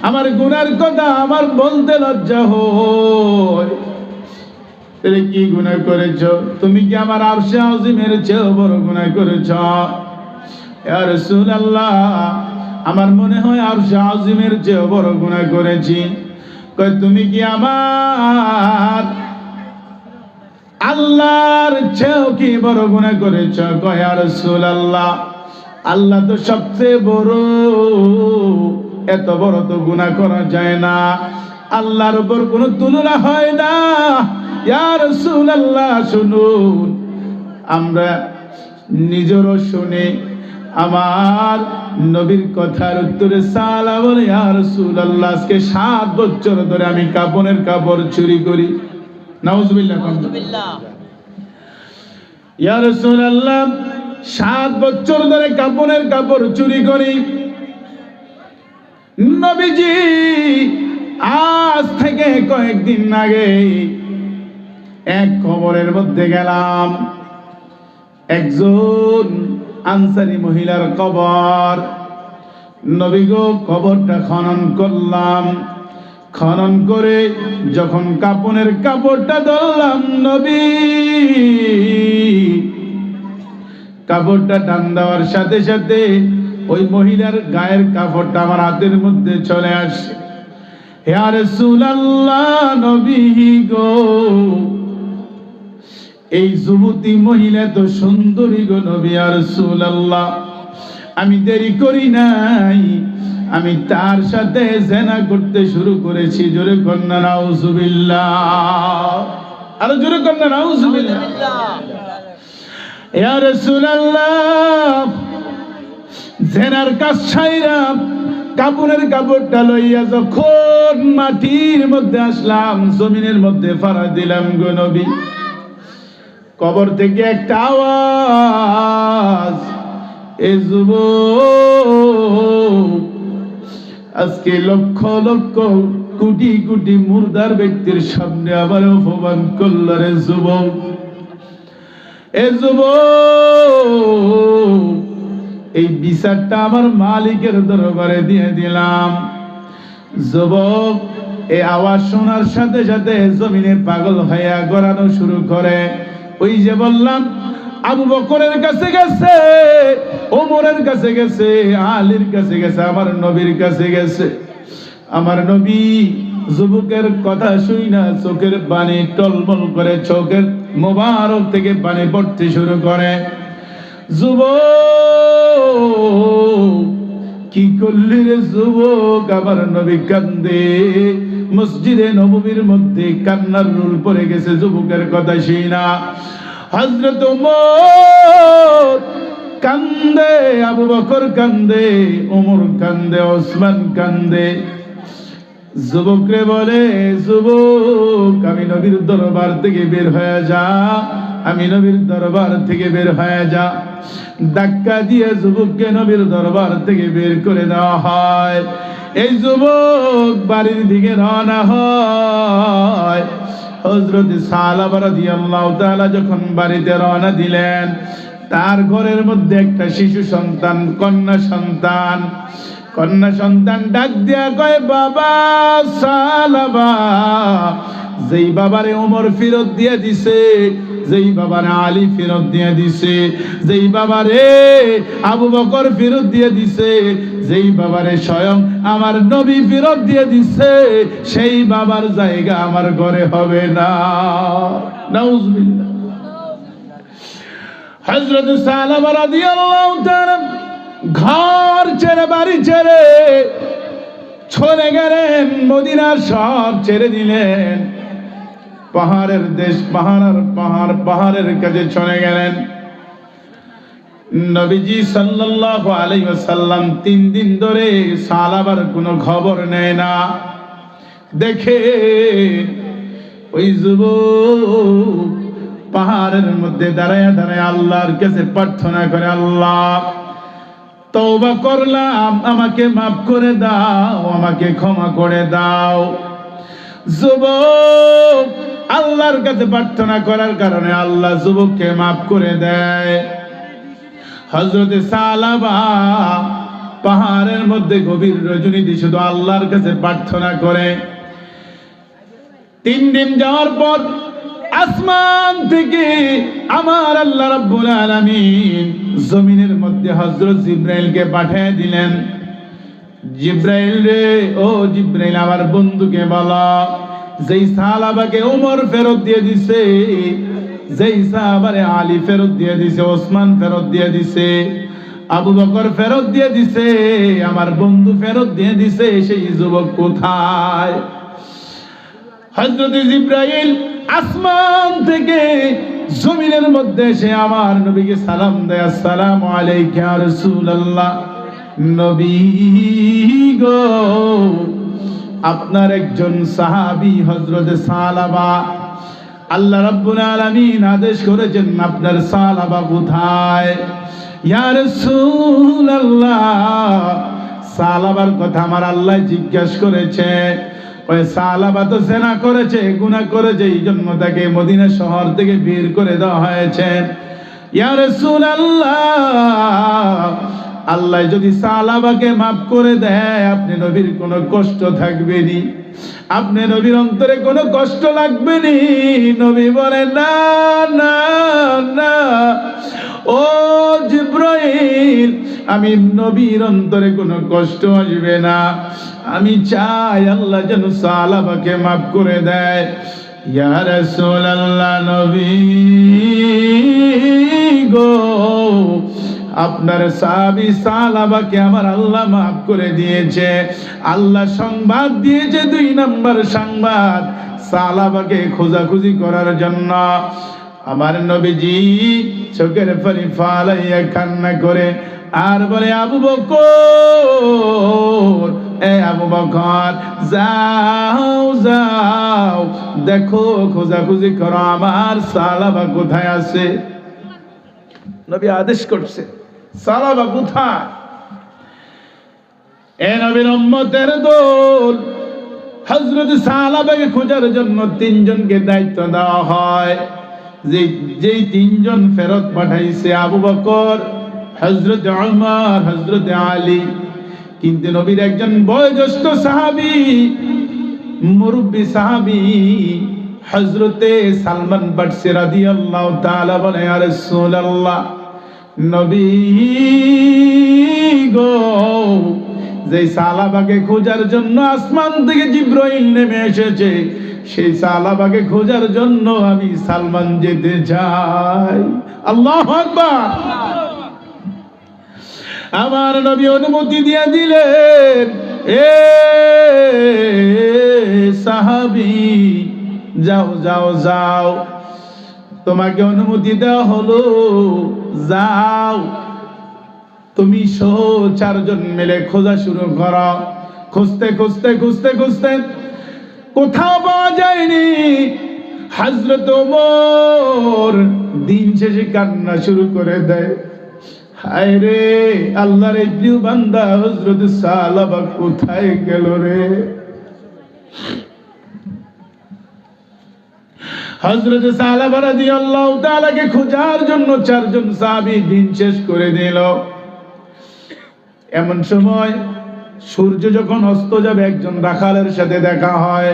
আমার গুনার কথা আমার বলতে লজ্জা হয়। তাহলে কি গুনাহ করেছো? তুমি কি আমার আরশে আজিমের চেয়ে বড় গুনাহ করেছো? ইয়া রাসূলুল্লাহ, আমার মনে হয় আরশে আজিমের চেয়ে বড় গুনাহ করেছি। কয় তুমি কি আমার আল্লাহর চেয়েও কি বড় গুনাহ করেছো? কয় ইয়া রাসূলুল্লাহ, আল্লাহ তো সবচেয়ে বড়, এত বড় তো গুনাহ করা যায় না, আল্লাহর উপর কোনো তুলনা হয় না। ইয়া রাসূলুল্লাহ, শুনুন, আমরা নিজেরও শুনে আমার নবীর কথার উত্তরে সালাম বলে, ইয়া রাসূলুল্লাহ, আজকে 7 বছর ধরে আমি কাপনের কাপড় চুরি করি। নাউজুবিল্লাহ। ইয়া রাসূলুল্লাহ, 7 বছর ধরে কাপনের কাপড় চুরি করি। নবীজি, আজ থেকে কয়েকদিন আগে এক কবরের মধ্যে গেলাম, একজন আনসারী মহিলার কবর। নবী গো, কবরটা খনন করলাম। খনন করে যখন কাপনের কাপড়টা ধরলাম, নবী, কাপড়টা টান দেওয়ার সাথে সাথে ওই মহিলার গায়ের কাপড়টা আমার হাতের মধ্যে চলে আসে। হে রাসূলুল্লাহ, নবী গো, এই যুবতী মহিলা তো সুন্দরী গো নবী। ইয়া রাসূলুল্লাহ, আমি দেরি করি নাই, আমি তার সাথে জিনা করতে শুরু করেছি। জোরে কন্না নাউজুবিল্লাহ, আরো জোরে কন্না নাউজুবিল্লাহ। ইয়া রাসূলুল্লাহ, জিনার কাজ ছাইরা কাপড়ের কাপড়টা লইয়া যখন মাটির মধ্যে আসলাম, জমিনের মধ্যে ফাড়া দিলাম গো নবী, কবর থেকে একটা আওয়াজ, এ যুবক, আজকে লক্ষ লক্ষ কোটি কোটি মুর্দার ব্যক্তির সামনে আবার অপমান করল রে যুবক। এ যুবক, এই বিচারটা আমার মালিকের দরবারে দিয়ে দিলাম। যুবক এই আওয়াজ শোনার সাথে সাথে জমিনে পাগল হইয়া গড়ানো শুরু করে। ওই যে বললাম, আবু বকরের কাছে গেছে, ওমরের কাছে গেছে, আলীর কাছে গেছে, আমার নবীর কাছে গেছে। আমার নবী যুবকের কথা শুই না চোখের পানি টলমল করে, চোখের মোবারক থেকে পানি পড়তে শুরু করে। যুবক, কি করলি রে যুবক? আমার নবী কান্দে। মসজিদে নববীর মধ্যে কান্নার রোল পড়ে গেছে যুবকের কথা শুই না। হযরত ওমর কান্দে, আবু বকর কান্দে, ওমর কান্দে, ওসমান কান্দে। যুবকরে বলে, যুবক, আমি নবীর দরবার থেকে বের হয়ে যা, আমি নবীর দরবার থেকে বের হয়ে যা। ধাক্কা দিয়ে যুবককে নবীর দরবার থেকে বের করে দেওয়া হয়। এই যুবক বাড়ির দিকে রওনা হয়। হযরত সালাবা রাদিয়াল্লাহু তাআলা যখন বাড়িতে রওনা দিলেন, তার ঘরের মধ্যে একটা শিশু সন্তান, কন্যা সন্তান, কন্যা সন্তান ডাক দিয়া কয়, বাবা সালাবা। যেই বাবারে ওমর ফেরত দিয়ে দিছে, যেই বাবারে আলী ফেরত দিয়ে দিছে, যেই বাবারে আবু বকর ফেরত দিয়ে দিছে, যেই বাবারে স্বয়ং আমার নবী ফেরত দিয়ে দিছে, সেই বাবার জায়গা আমার ঘরে হবে না। নাউজুবিল্লাহ। হযরত সালাবা রাদিয়াল্লাহু তাআলা ঘর ছেড়ে, বাড়ি ছেড়ে চলে গেলেন, মদিনার শহর ছেড়ে দিলেন, পাহাড়ের দেশ, পাহাড়ের কাছে চলে গেলেন। নবীজি সাল্লাল্লাহু আলাইহি ওয়াসাল্লাম 3 দিন ধরে সালাবার কোনো খবর নেয় না। দেখে ওই যুবক পাহাড়ের মধ্যে দাঁড়ায় দাঁড়ায় আল্লাহর কাছে প্রার্থনা করে, আল্লাহ, তওবা করলাম, আমাকে মাফ করে দাও, আমাকে ক্ষমা করে দাও। যুবক আল্লাহর কাছে প্রার্থনা করার কারণে আল্লাহ যুবককে মাফ করে দেয়। হযরত সালাবা পাহাড়ের মধ্যে গভীর রজনীতে শুধু আল্লাহর কাছে প্রার্থনা করে। 3 দিন যাওয়ার পর আসমান থেকে আমার আল্লাহ রাব্বুল আলামিন জমিনের মধ্যে হযরত জিবরাইলকে পাঠিয়ে দিলেন। জিবরাইল রে, ও জিবরাইল আমার বন্ধুকে বলো, যেই সাহাবাকে ওমর ফেরত দিয়ে দিছে, যেই সাহাবারে আলী ফেরত দিয়ে দিছে, ওসমান ফেরত দিয়ে দিছে, আবু বকর ফেরত দিয়ে দিছে, আমার বন্ধু ফেরত দিয়ে দিছে, সেই যুবক কোথায়? হযরত জিবরাইল আসমান থেকে জমিনের মধ্যে এসে আমার নবীকে সালাম দেয়, আসসালামু আলাইকা ইয়া রাসূলুল্লাহ। নবী গো, আপনার একজন সাহাবী হযরত সালাবা, আল্লাহ রাব্বুল আলামিন আদেশ করেছেন আপনার সালাবা কোথায়? ইয়া রাসূলুল্লাহ, সালাবার কথা আমার আল্লাহ জিজ্ঞাসা করেছে। ওই সালাবা তো জেনা করেছে, গুনাহ করেছে, এই জন্য তাকে মদিনা শহর থেকে বের করে দেওয়া হয়েছে। ইয়া রাসূলুল্লাহ, আল্লাহ যদি সালাবাকে মাফ করে দেয়, আপনি নবীর কোনো কষ্ট থাকবে নি, আপনি নবীর অন্তরে কোনো কষ্ট লাগবে নি। নবী বলে, না না না, ও জিবরাইল, আমি নবীর অন্তরে কোনো কষ্ট আসবে না। আমি চাই আল্লাহ যেন সালাবাকে মাফ করে দেয়। ইয়া রাসূলুল্লাহ, নবী গো, আপনার সাহাবী সালাবাকে আমার আল্লাহ মাফ করে দিয়েছে। আল্লাহ সংবাদ দিয়েছে, 2 নম্বর সংবাদ, সালাবাকে খোঁজাখুঁজি করার জন্য। আমার নবীজি চোখের পানি ফালাইয়া কান্না করে আর বলে, আবু বকর, এ আবু বকর, যাও যাও, দেখো খোঁজাখুঁজি করো, আমার সালাবা কোথায় আছে। নবী আদেশ করছে, সালাবা কোথায়? এ নবীর উম্মতের দল, হযরত সালাবাকে খোঁজার জন্য 3 জনকে দায়িত্ব দেওয়া হয়। যেই 3 জন ফেরত পাঠাইছে, আবু বকর, হযরত ওমর, হযরত আলী। কিন্তু নবীর একজন বয়োজ্যেষ্ঠ সাহাবী, মুরব্বী সাহাবী হযরতে সালমান বারসি রাদিয়াল্লাহু তাআলা বলে, ইয়া রাসূলুল্লাহ, নবী গো, যেই সালাবাকে খোঁজার জন্য আসমান থেকে জিবরাইল নেমে এসেছে, সেই সালাবাকে খোঁজার জন্য আমি সালমান যেতে চাই। আল্লাহু আকবার। আমার নবী অনুমতি দিয়ে দিলেন, এ সাহাবী, যাও যাও যাও, তোমাকে অনুমতি দেওয়া হলো, যাও, তুমি সহ 4 জন মিলে খোঁজা শুরু করো। খুঁজতে খুঁজতে খুঁজতে খুঁজতে কোথাও পাওয়া যায়নি। হযরত ওমর দিন শেষে কান্না শুরু করে দেয়, হায় রে, আল্লাহর এই প্রিয় বান্দা হযরত সালাবা কোথায় গেল রে। হযরত সালাবা রাদিয়াল্লাহু তাআলাকে খোঁজার জন্য 4 জন সাহাবী দিন শেষ করে দিল। এমন সময় সূর্য যখন অস্ত যাবে, একজন রাখালের সাথে দেখা হয়।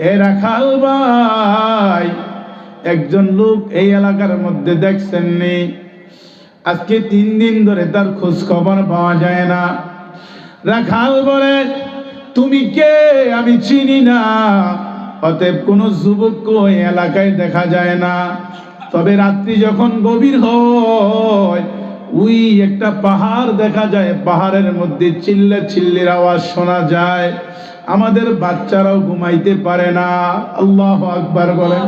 এ রাখাল ভাই, একজন লোক এই এলাকার মধ্যে দেখছেননি, আজকে 3 দিন ধরে তার খোঁজ খবর পাওয়া যায় না। রাখাল বলে, তুমি কে? আমি চিনি না। অতএব কোন যুবককে ওই এলাকায় দেখা যায় না। তবে রাত্রি যখন গভীর হয়, ওই একটা পাহাড় দেখা যায়, পাহাড়ের মধ্যে চিল্লাচিল্লির আওয়াজ শোনা যায়। আমাদের বাচ্চারাও ঘুমাইতে পারে না। আল্লাহু আকবার বলেন।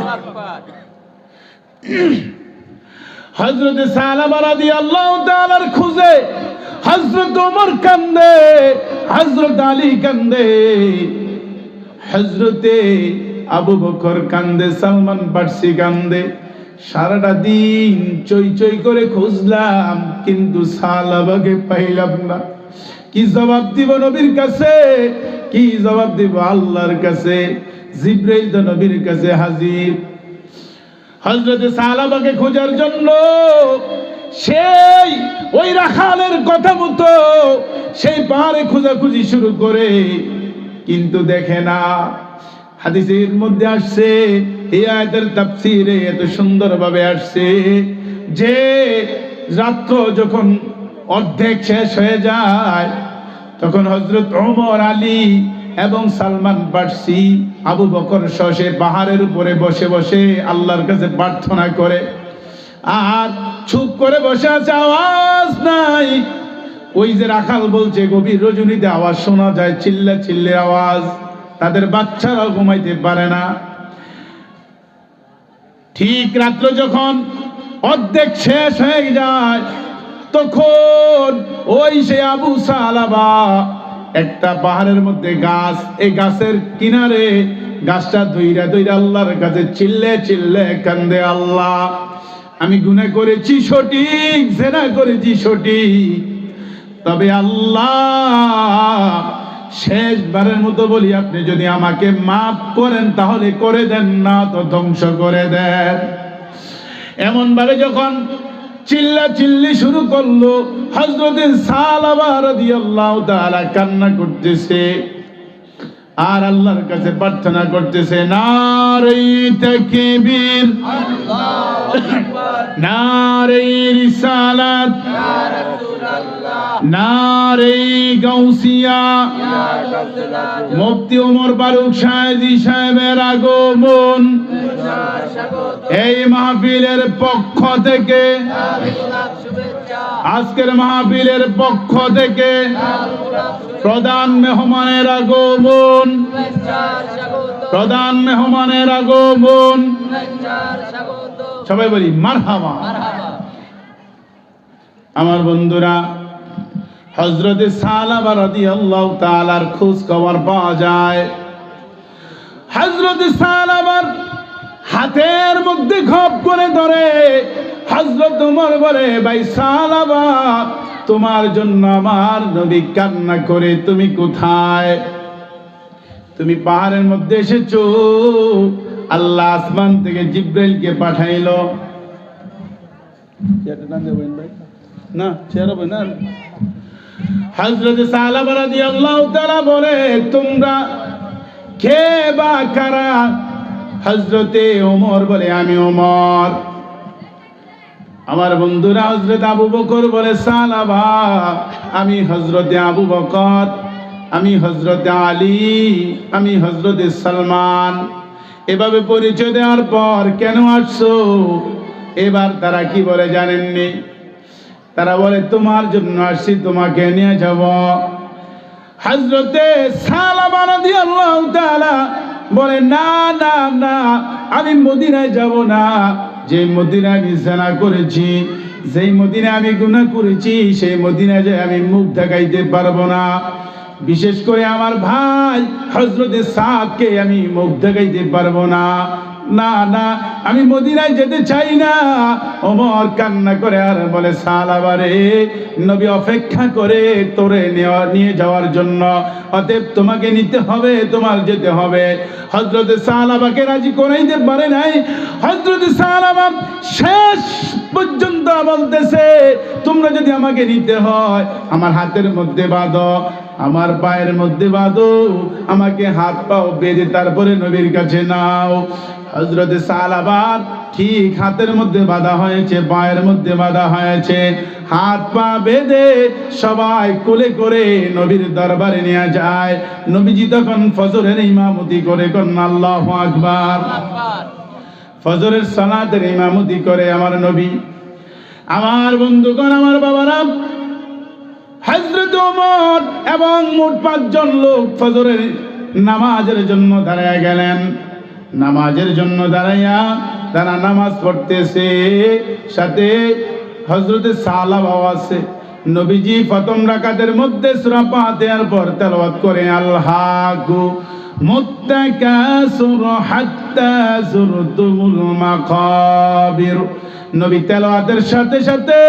হযরত সালাবা রাদিয়াল্লাহু তাআলার খুঁজে হযরত ওমর কান্দে, হযরত আলী কান্দে, হযরতে আবু বকর কান্দে, সালমান ফার্সি কান্দে। সারাটা দিন চই চই করে খুঁজলাম, কিন্তু সালাবাকে পাইলাম না। কি জবাব দিব নবীর কাছে? কি জবাব দিব আল্লাহর কাছে? জিবরাইল তো নবীর কাছে হাজির। হযরত সালাবাকে খোঁজার জন্য সেই ওই রাখালের কথা মতো সেই পাহাড়ে খোঁজাখুঁজি শুরু করে, কিন্তু দেখে না। হাদিসের মধ্যে আসছে, এই আয়াতের তাফসীরে এত সুন্দরভাবে আসছে যে রাত্র যখন অর্ধেক শেষ হয়ে যায় তখন হযরত ওমর, আলী এবং সালমান ফার্সি, আবু বকর সে পাহাড়ের উপরে বসে বসে আল্লাহর কাছে প্রার্থনা করে, আর চুপ করে বসে আছে, আওয়াজ নাই। ওই যে রাখাল বলছে গভীর রজনীতে আওয়াজ শোনা যায়, চিল্লা চিল্লে আওয়াজ, তাদের বাচ্চারাও ঘুমাইতে পারে না। ঠিক রাত্র যখন অর্ধেক শেষ হয়ে যায় তখন ওই সে আবু সালাবা একটা পাহাড়ের মধ্যে গাছ, এই গাছের কিনারে গাছটা ধইরা ধইরা আল্লাহর কাছে চিল্লে চিল্লে কান্দে, আল্লাহ আমি গুনাহ করেছি সঠিক, জেনা করেছি সঠিক, তবে আল্লাহ শেষবারের মতো বলি আপনি যদি আমাকে মাফ করেন তাহলে করে দেন, না তো ধ্বংস করে দেন। এমন ভাবে যখন চিল্লা চিল্লি শুরু করলো, হযরত সালাবা রাদিয়াল্লাহু তাআলা কান্না করতেছে আর আল্লাহর কাছে প্রার্থনা করতেছে, নারে তাকবীর, আল্লাহু আকবার, নারে রিসালাত, ইয়া রাসূলুল্লাহ, নারে গাউসিয়া, ইয়া গাউসুল্লাহ, মুফতি ওমর ফারুক সাহেজি সাহেবের আগমন এই মাহফিলের পক্ষ থেকে, আজকের মাহফিলের পক্ষ থেকে প্রধান মেহমানের আগমন, প্রধান মেহমানের আগমন, সবাই বলি মারহাবা। আমার বন্ধুরা, হযরত সালাবা রাদিয়াল্লাহু তাআলার খোঁজ খবর পাওয়া যায়। হযরত সালাবার হাতের মধ্যে খপ করে ধরে হযরত ওমর বলে, ভাই সালাবা, তোমার জন্য আমার নবী কান্না করে, তুমি কোথায়? তুমি পাহাড়ের মধ্যে এসেছো, আল্লাহ আসমান থেকে জিব্রাইলকে পাঠাইলো। না চেয়ারবে না। হযরত সালাবা রাদিয়াল্লাহু তাআলা বলে, তোমরা কে বা কারা? হযরতে ওমর বলে, আমি ওমর। আমার বন্ধুরা, হযরত আবু বকর বলে, সালাবা, আমি হযরতে আবু বকর, আমি হযরতে আলী, আমি হযরতে সালমান। এভাবে পরিচয় দেওয়ার পর কেন আসছো? এবার তারা কি বলে জানেননি? তারা বলে, তোমার জন্য আসছি, তোমাকে নিয়ে যাব। হযরতে সালাবা রাদিয়াল্লাহু তাআলা বলে, না না না, আমি মদিনায় যাব না। যে মদিনায় আমি জিনা করেছি, যেই মদিনায় আমি গুনাহ করেছি, সেই মদিনায় যে আমি মুখ দেখাইতে পারবো না। বিশেষ করে আমার ভাই হযরতে সাদকে আমি মুখ দেখাইতে পারবো না। না না, আমি মদিনায় যেতে চাই না। ওমর কান্না করে আর বলে, সালাবা রে, নবী অপেক্ষা করে তোরে নিয়ে যাওয়ার জন্য, অতএব তোমাকে নিতে হবে, তোমার যেতে হবে। হযরতে সালাবাকে রাজি করাইতে পারে নাই। হযরতে সালাবা শেষ পর্যন্ত বলতেছে, তোমরা যদি আমাকে নিতে হয়, আমার হাতের মধ্যে বাঁধো, আমার পায়ের মধ্যে বাঁধো, আমাকে হাত পাও বেঁধে তারপরে নবীর কাছে নাও। হযরতে সালাবার ঠিক হাতের মধ্যে বাঁধা হয়েছে, পায়ের মধ্যে বাঁধা হয়েছে, হাত পা বেঁধে সবাই কোলে করে নবীর দরবারে নিয়ে যায়। নবীজি তখন ফজরের ইমামতি করে, কন্না আল্লাহু আকবার, ফজরের সালাতের ইমামতি করে আমার নবী। আমার বন্ধুগণ, আমার বাবারা, হযরত ওমর এবং মোট 5 জন লোক ফজরের নামাজের জন্য দাঁড়ায় গেলেন। নামাজের জন্য দাঁড়াইয়া তারা নামাজ পড়তেছে, সাথে হযরতে সালাবা আছে। নবীজি প্রথম রাকাতের মধ্যে সূরা ফাতিহার পর তেলাওয়াত করে, আল্লাহু মুত্তাকাসুর হাত্তা যুরতুমুল মাকাবির। নবী তেলাওয়াতের সাথে সাথে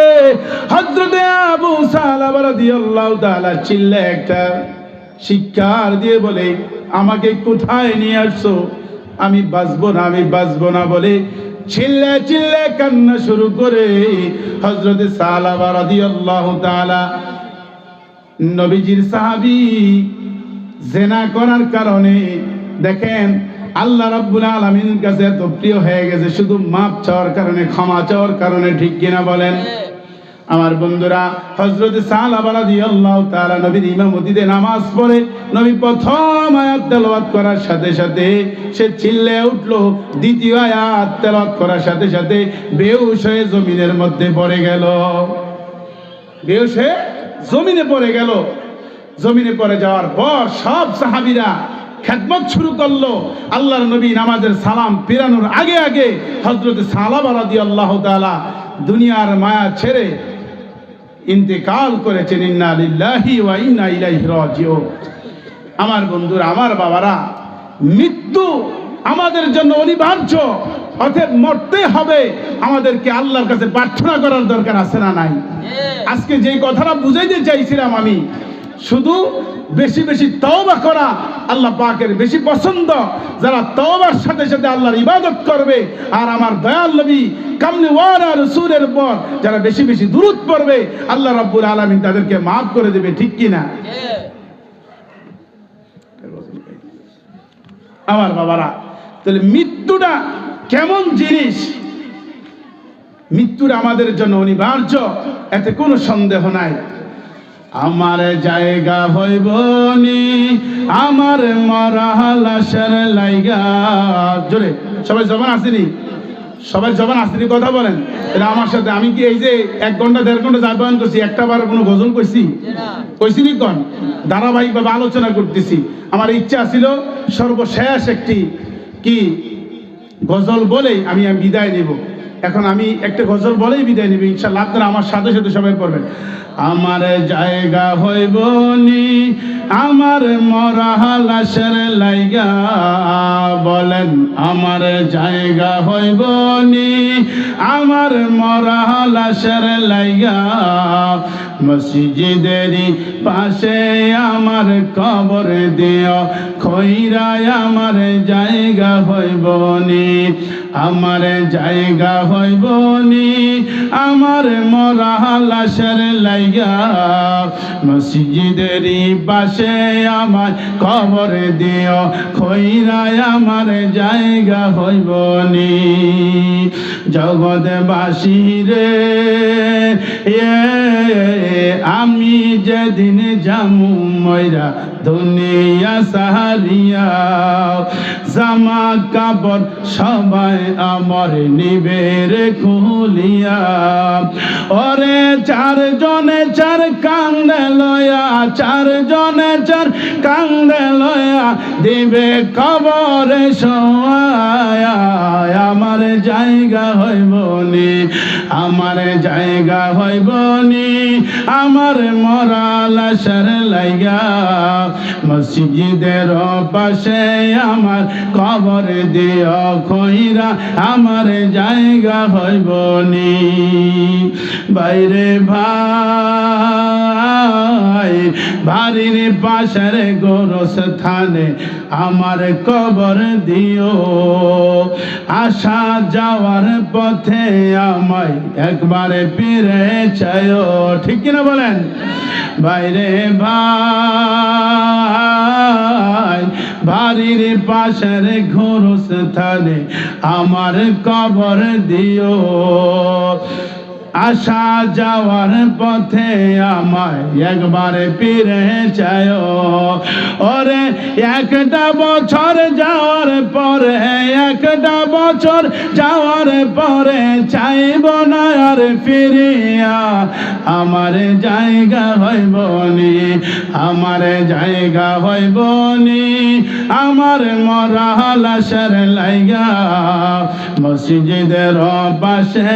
হযরতে আবু সালাবা রাদিয়াল্লাহু তাআলা চিল্লে একটা শিক্ষার দিয়ে বলে, আমাকে কোথায় নিয়ে আসছো? আমি বাঁচবো না, আমি বাঁচবো না বলে চিল্লে চিল্লে কান্না শুরু করে হযরতে সালাবা রাদিয়াল্লাহু তাআলা, নবীজির সাহাবী, জিনা করার কারণে দেখেন আল্লাহ রাব্বুল আলামিনের কাছে এত প্রিয় হয়ে গেছে শুধু মাপ চাওয়ার কারণে, ক্ষমা চাওয়ার কারণে, ঠিক কিনা বলেন? আমার বন্ধুরা, হযরত সাহাবা রাদিয়াল্লাহু তাআলা নবীর ইমামতিতে নামাজ পড়ে নবী প্রথম আয়াত তেলাওয়াত করার সাথে সাথে সে চিল্লে উঠলো, দ্বিতীয় আয়াত তেলাওয়াত করার সাথে সাথে বেহুশ হয়ে জমিনের মধ্যে পড়ে গেল। বেহুশ হয়ে জমিনে পড়ে গেল। জমিনে পড়ে যাওয়ার পর সব সাহাবীরা খেদমত শুরু করলো। আল্লাহর নবী নামাজের সালাম ফিরানোর আগে আগে হযরত সাহাবা রাদিয়াল্লাহু তাআলা দুনিয়ার মায়া ছেড়ে ইন্তেকাল করেছেন। ইন্না লিল্লাহি ওয়া ইন্না ইলাইহি রাজিউন। আমার বন্ধুরা, আমার বাবারা, মৃত্যু আমাদের জন্য অনিবার্য, অতএব মরতে হবে। আমাদেরকে আল্লাহর কাছে প্রার্থনা করার দরকার আছে না নাই? আজকে যে কথাটা বুঝাইতে চাইছিলাম আমি, শুধু বেশি বেশি তওবা করা আল্লাহ পাকের বেশি পছন্দ। যারা তওবার সাথে সাথে আল্লাহর ইবাদত করবে আর আমার দয়াল নবী কামনে ওয়ালা রাসূলের উপর যারা বেশি বেশি দুরূদ পড়বে, আল্লাহ রাব্বুল আলামিন তাদেরকে maaf করে দেবে, ঠিক কি না? আমার বাবারা, তাহলে মৃত্যুটা কেমন জিনিস? মৃত্যুটা আমাদের জন্য অনিবার্য, এতে কোনো সন্দেহ নাই। আমার জায়গা হইব নি আমার মরা লাশের লাইগা। জোরে সবাই জবান আসেনি? সবাই জবান আসেনি? কথা বলেন এটা আমার সাথে। আমি কি এই যে 1 ঘন্টা 1.5 ঘন্টা যা বয়ান করছি, একটা বার কোনো গজল কইছি? কইছিনি? কোন ধারাবাহিকভাবে আলোচনা করতেছি। আমার ইচ্ছা ছিল সর্বশেষ একটি কি গজল বলেই আমি বিদায় নেব। এখন আমি একটা গজল বলেই বিদায় নেব ইনশাআল্লাহ। আপনারা আমার সাথে সাথে সবাই পড়বেন। আমার জায়গা হইব নি আমার মরা লাশের লাইগা, বলেন আমার জায়গা হইব নি আমার মরা লাশের লাইগা। মসজিদেরই পাশে আমার কবর দিও, খইরায় আমার জায়গা হইব নি আমার জায়গা হইব নি আমার মরা লাশের লাইগা। মসজিদেরই পাশে আমার কবর দিও, খইরায় আমার জায়গা হইব নি। জগৎবাসী রে আমি যেদিন যামু ময়রা দুনিয়া সাহারিয়া, জামা কাপড় সবাই আমার নিবে রে খুলিয়া। ওরে 4 জনে 4 কান্দে লয়া, 4 জনে 4 কান্দে লয়া দিবে কবরে শোয়া। আমার জায়গা হইব নি আমার জায়গা হইব নি আমার মরা লাশের লাইগা। মসজিদের পাশে আমার কবর দিও, খইরা আমার জায়গা হইব নি। বাইরে ভাই বাড়ির পাশের গোরস্থানে আমার কবর দিও, আসা যাওয়ার পথে আমায় একবারে ফিরে চাইও, ঠিক কিনা বলেন? বাইরে ভাই বাড়ির পাশের গোরস্থানে আমার কবর দিও, আসা যাওয়ার পথে আমায় একবারে ফিরে চাইও। ওরে 1টা বছর যাওয়ার পরে, 1টা বছর যাওয়ার পরে চাইব না আর ফিরিয়া। আমার জায়গা হইব নি আমার জায়গা হইব নি আমার মরা লাশের লাইগা। মসজিদের পাশে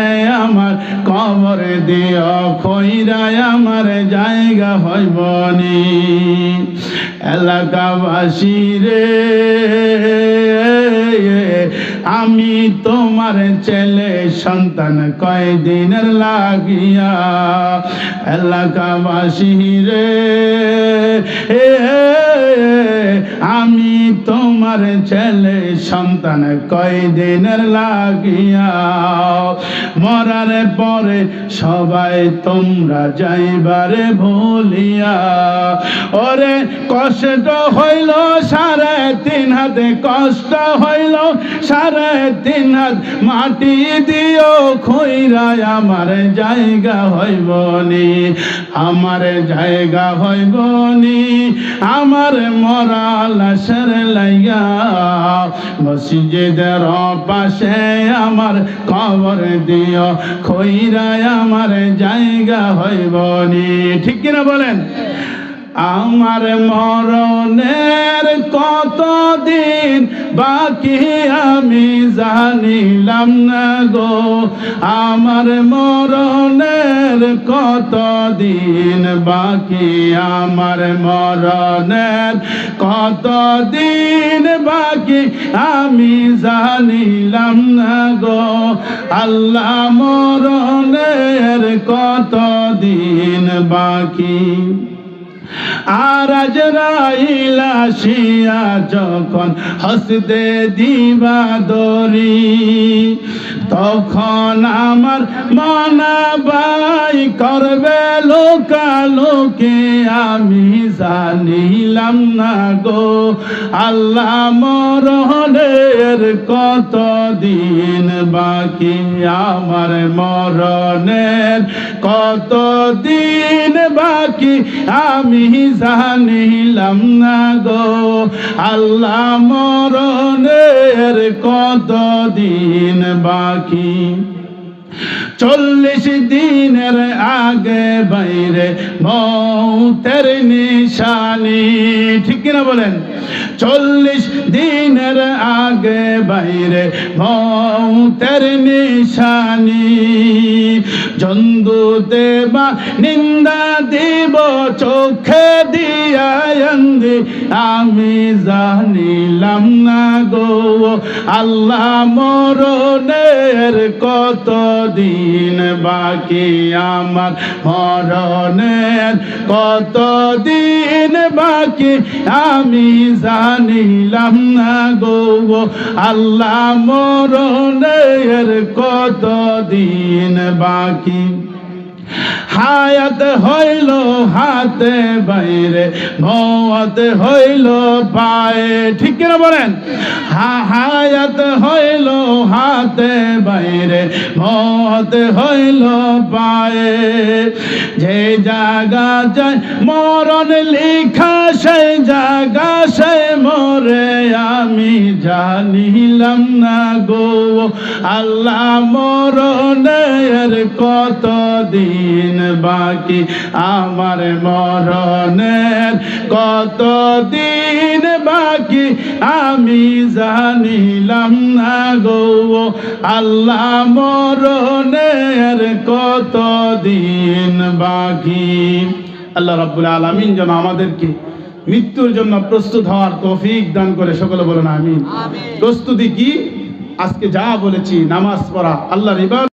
আমার কবর দিও, খইরায় আমার জায়গা হইব নি। এলাকাবাসী রে আমি তোমার ছেলে সন্তান কয়দিনের লাগিয়া। এলাকাবাসী রে আমি তোমার ছেলে সন্তান কয়দিনের লাগিয়া। মরার পরে সবাই তোমরা যাইবারে ভুলিয়া। ওরে কষ্ট হইল সারে 3.5 হাত কষ্ট হইল, 3.5 হাত মাটি দিও খইরায় আমার জায়গা হইব নি, আমার জায়গা হইব নি, আমার মরা লাশের লাইগা মসজিদের পাশে আমার কবর দিও খইরায় আমার জায়গা হইব নি। ঠিক কিনা বলেন? আমার মরণের কতদিন বাকি আমি জানিলাম না গো, আমার মরণের কতদিন বাকি, আমার মরণের কতদিন বাকি আমি জানিলাম না গো, আল্লাহ মরণের কতদিন বাকি। আর আজরাইল আসিয়া যখন হস্তে দিবা দরি, তখন আমার মনাবাই করবে লোকালোকে আমি জানিলাম না গো, আল্লাহ মরণের কতদিন বাকি, আমার মরণের কতদিন বাকি আমি জানিলাম না গো, আল্লাহ মরণের কতদিন বাকি। 40 দিনের আগে বাইরে মৌতের নিশানি। ঠিক কিনা বলেন? 40 দিনের আগে বাইরে মৌতের নিশানি, জন্দু দেবা নিন্দা দিব চোখে দিয়া আন্দি আমি জানিলাম না গো, আল্লাহ মরণের কতদিন বাকি, আমার মরণের কতদিন বাকি আমি জানিলাম না গো, আল্লাহ মরণের কতদিন বাকি। হায়াত হইল হাতে বাইরে মওত হইল পায়ে। ঠিক কিনা বলেন? হায়াত হইল হাতে বাইরে মওত হইল পায়ে, যে জায়গা যায় মরণ লিখা সেই জায়গা সে মরে আমি জানিলাম না গো, আল্লাহ মরণের কতদিন বাকি, আমার মরণের কতদিন বাকি আমি জানিলাম না গো, আল্লাহ মরণের কতদিন বাকি। আল্লাহ রাব্বুল আলামিন যেন আমাদেরকে মৃত্যুর জন্য প্রস্তুত হওয়ার তৌফিক দান করে। সকলে বলেন আমিন। প্রস্তুতি কি? আজকে যা বলেছি, নামাজ পড়া, আল্লাহর ইবাদত